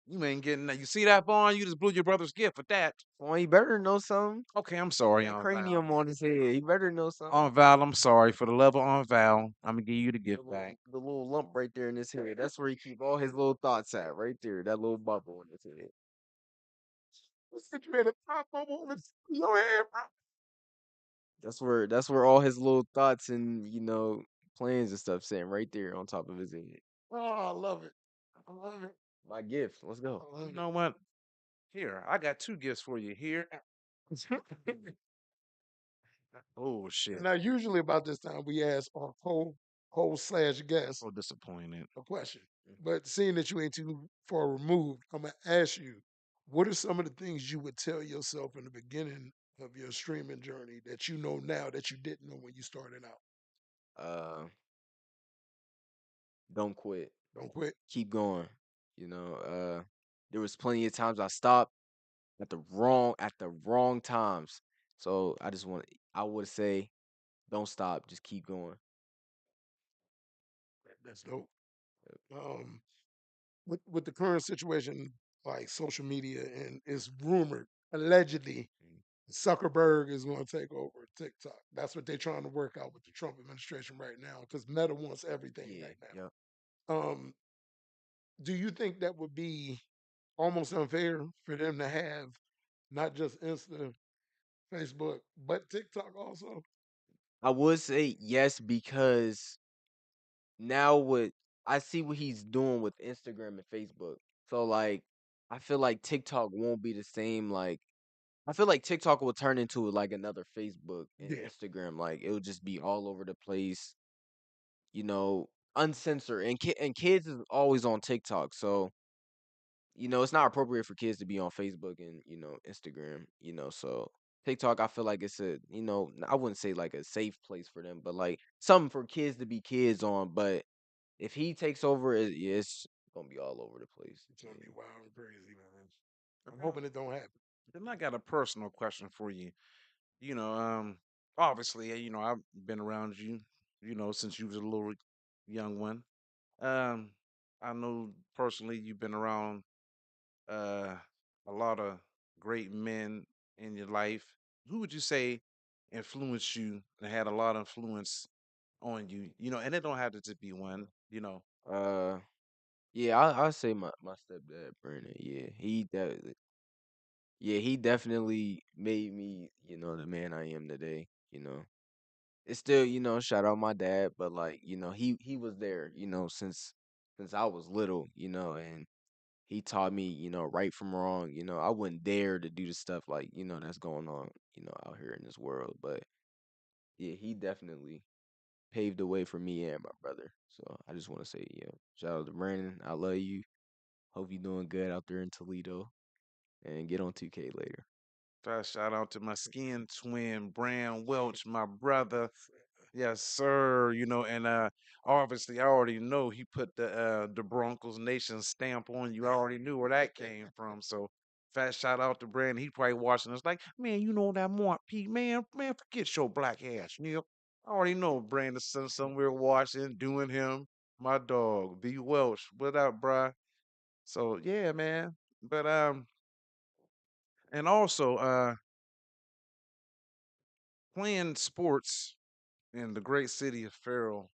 You ain't getting that. You see that, Vaughn? You just blew your brother's gift with that. well, he better know something. Okay, I'm He sorry, got Aunt Val. cranium on his head. He better know something. Aunt Val, I'm sorry. For the love of Aunt Val, I'm gonna give you the gift back. The little lump right there in his head. That's where he keep all his little thoughts at, right there. That little bubble in his head. You made a pop bubble in your head, bro. That's where all his little thoughts and plans and stuff sitting right there on top of his head. Oh, I love it. I love it. My gift. Let's go. I You love know what? Here, I got two gifts for you. Here. it. Oh shit. Now, usually about this time, we ask our whole slash guest So disappointed. a question. But seeing that you ain't too far removed, I'm gonna ask you, what are some of the things you would tell yourself in the beginning of your streaming journey that you know now that you didn't know when you started out? Uh, don't quit. Don't quit. Keep going. There was plenty of times I stopped at the wrong times. So I would say don't stop, just keep going. That's dope. Um, with the current situation, like social media, and it's rumored, allegedly, Mm. Zuckerberg is going to take over TikTok. That's what they're trying to work out with the Trump administration right now, because Meta wants everything Yeah, right yeah. now. Do you think that would be almost unfair for them to have not just Insta, Facebook, but TikTok also? I would say yes because now what I see what he's doing with Instagram and Facebook. So like I feel like TikTok won't be the same I feel like TikTok will turn into like another Facebook and Yeah, Instagram. Like it'll just be all over the place, you know, uncensored. And kids is always on TikTok. So, it's not appropriate for kids to be on Facebook and, Instagram, so TikTok, I feel like it's I wouldn't say like a safe place for them, but like something for kids to be kids on. But if he takes over, yeah, it's gonna be all over the place. it's gonna be Yeah. wild and crazy, man. I'm hoping it don't happen. Then I got a personal question for you. Obviously, I've been around you, since you was a little young one. Um, I know personally you've been around uh, a lot of great men in your life. Who would you say influenced you and had a lot of influence on you? And it don't have to just be one. Uh, yeah, I say my stepdad, Brandon. Yeah, he definitely made me, the man I am today. It's still, shout out my dad, but like, he was there, since I was little, and he taught me, right from wrong. I wouldn't dare to do the stuff like, that's going on, out here in this world. But yeah, he definitely paved the way for me and my brother. So I just want to say, shout out to Brandon. I love you. Hope you doing good out there in Toledo and get on 2K later. First shout out to my skin twin, Bram Welch, my brother. Yes, sir. And obviously I already know he put the Broncos Nation stamp on you. I already knew where that came from. So fat shout out to Brandon. He probably watching us like, man, you know that Mark P, man, forget your black ass, Neil. I already know Brandon somewhere watching, doing him. My dog, B Welch. What up, bruh? So yeah, man. But and also playing sports in the great city of Farrell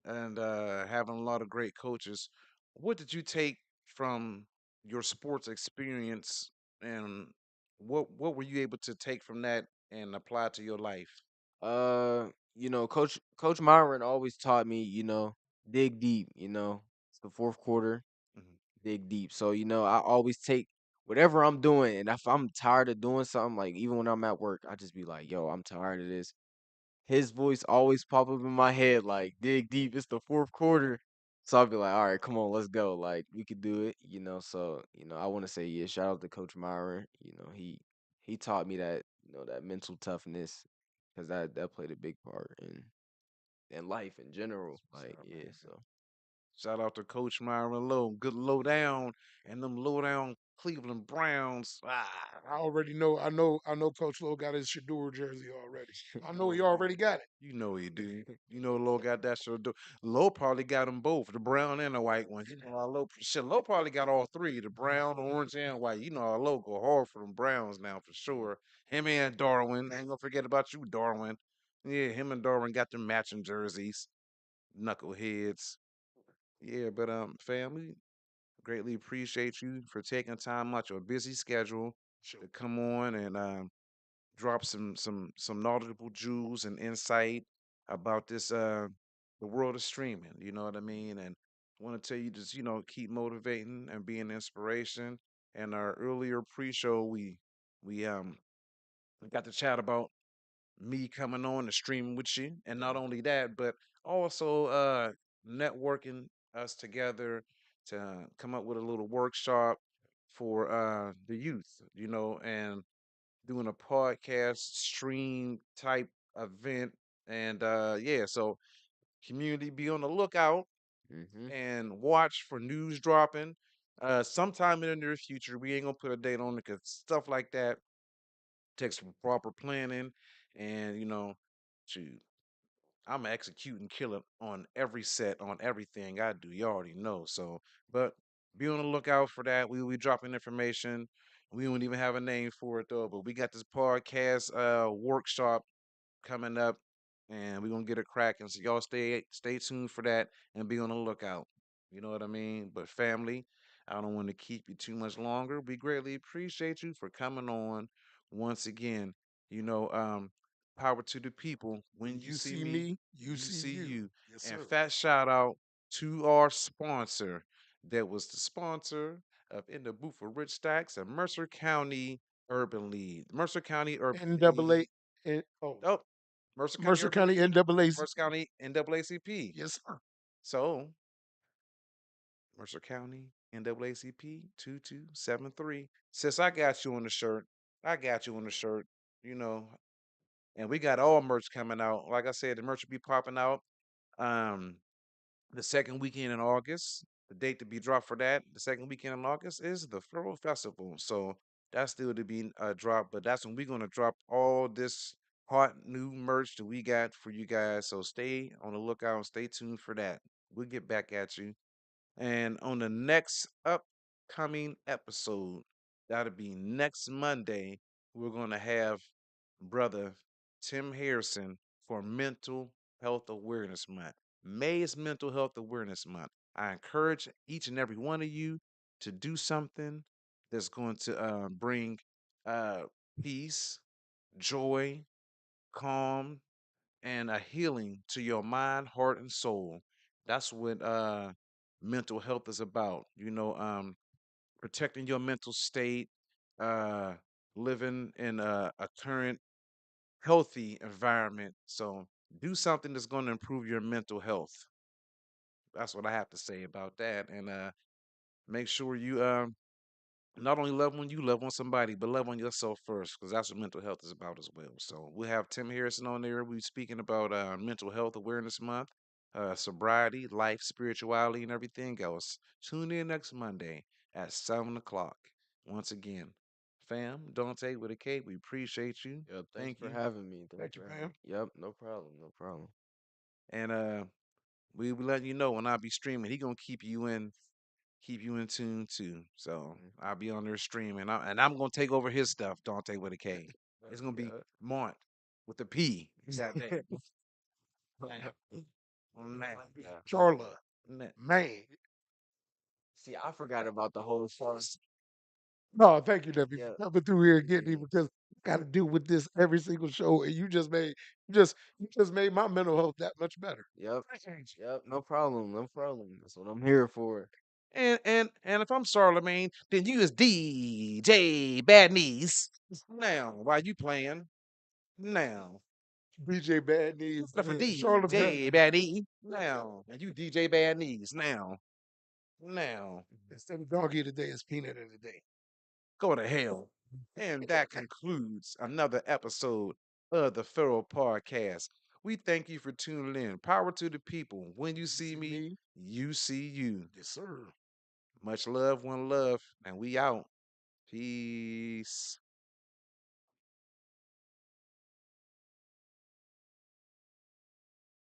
and having a lot of great coaches. What did you take from your sports experience, and what were you able to take from that and apply to your life? Coach Myron always taught me, dig deep. It's the fourth quarter, Mhm. dig deep. So I always take whatever I'm doing, and if I'm tired of doing something, like even when I'm at work, I just be like, "Yo, I'm tired of this." His voice always pop up in my head, like dig deep. It's the fourth quarter. So I'll be like, all right, come on, let's go. Like we could do it. So I want to say, yeah, shout out to Coach Myron. He taught me that that mental toughness, because that played a big part in life in general. That's Like what's up, yeah, man. so Shout out to Coach Myron Lowe. Good low down and them low down Cleveland Browns. I already know. I know. Coach Lowe got his Shador jersey already. I know he Oh, already got it. you know he do. You know Lowe got that show do. Lowe probably got them both, the brown and the white ones. You know our Lowe shit. Lowe probably got all three, the brown, orange, and white. You know our Lowe go hard for them Browns now for sure. Him and Darwin. Ain't gonna forget about you, Darwin. Yeah, him and Darwin got them matching jerseys. Knuckleheads. Yeah, but family, greatly appreciate you for taking time out your busy schedule Sure. to come on and drop some knowledgeable jewels and insight about this the world of streaming. You know what I mean? And want to tell you just keep motivating and being inspiration. And our earlier pre-show, we got to chat about me coming on and streaming with you, and not only that, but also networking us together to come up with a little workshop for the youth. And doing a podcast stream type event. And yeah, so community, be on the lookout hmm and watch for news dropping sometime in the near future. We ain't gonna put a date on it because stuff like that takes some proper planning. And shoot, I'm executing killer on every set, on everything I do. You already know. So, but be on the lookout for that. We will be dropping information. We don't even have a name for it though, but we got this podcast workshop coming up, and we're gonna get it cracking. So y'all stay tuned for that and be on the lookout. You know what I mean? But family, I don't want to keep you too much longer. We greatly appreciate you for coming on once again. You know, um, power to the people. When When you you see see me, me, you you see see you. you. Yes, And sir. fat shout out to our sponsor that was the sponsor of In the Booth for Rich Stacks and Mercer County Urban League. Mercer County Urban League. NAA. Oh, Oh, Mercer County Mercer Urban County League, NAACP. Mercer County NAACP. Yes, sir. So, Mercer County NAACP 2273. Sis, I got you on the shirt. I got you on the shirt. You know, and we got all merch coming out. Like I said, the merch will be popping out. Um, the second weekend in August. The date to be dropped for that, the second weekend in August, is the Farrell Festival. So that's still to be dropped, but that's when we're gonna drop all this hot new merch that we got for you guys. So stay on the lookout and stay tuned for that. We'll get back at you. And on the next upcoming episode, that'll be next Monday, we're going to have brother Tim Harrison for Mental Health Awareness Month. May is Mental Health Awareness Month. I encourage each and every one of you to do something that's going to bring uh, peace, joy, calm, and a healing to your mind, heart, and soul. That's what mental health is about. Protecting your mental state, uh, living in a current healthy environment. So do something that's going to improve your mental health. That's what I have to say about that. And make sure you not only love on you, love on somebody, but love on yourself first, because that's what mental health is about as well. So we have Tim Harrison on there. We're speaking about Mental Health Awareness Month, sobriety, life, spirituality, and everything else. Tune in next Monday at 7 o'clock. Once again, fam, Dante with a K. We appreciate you. Yep. Thanks Thank for you. having me. Thanks Thank you, for having fam. me. Yep. No problem. No problem. And we will let you know when I be streaming. He gonna keep you in tune too. So Mhm. I'll be on there streaming. I'm gonna take over his stuff, Dante with a K. It's gonna be Yeah. Mont with a P. That day. Man. Yeah. Charla, Man. man. See, I forgot about the whole farce. No, thank you, Debbie, Yeah. for coming through here and getting me Yeah. because I got to deal with this every single show, and you just made my mental health that much better. Yep. Yep. No problem. No problem. That's what I'm here for. And if I'm Charlemagne, then you is DJ Bad Knees. Now, while you playing? Now. BJ Bad Knees, Except for Charlotte DJ Bad Knees. Now. And you DJ Bad Knees. Now. Now. instead of doggy today, it's peanut of the day. Go to hell. And that concludes another episode of the Farrell Podcast. We thank you for tuning in. Power to the people. When you see See me, me? you see you. Yes, sir. Much love, one love, and we out. Peace.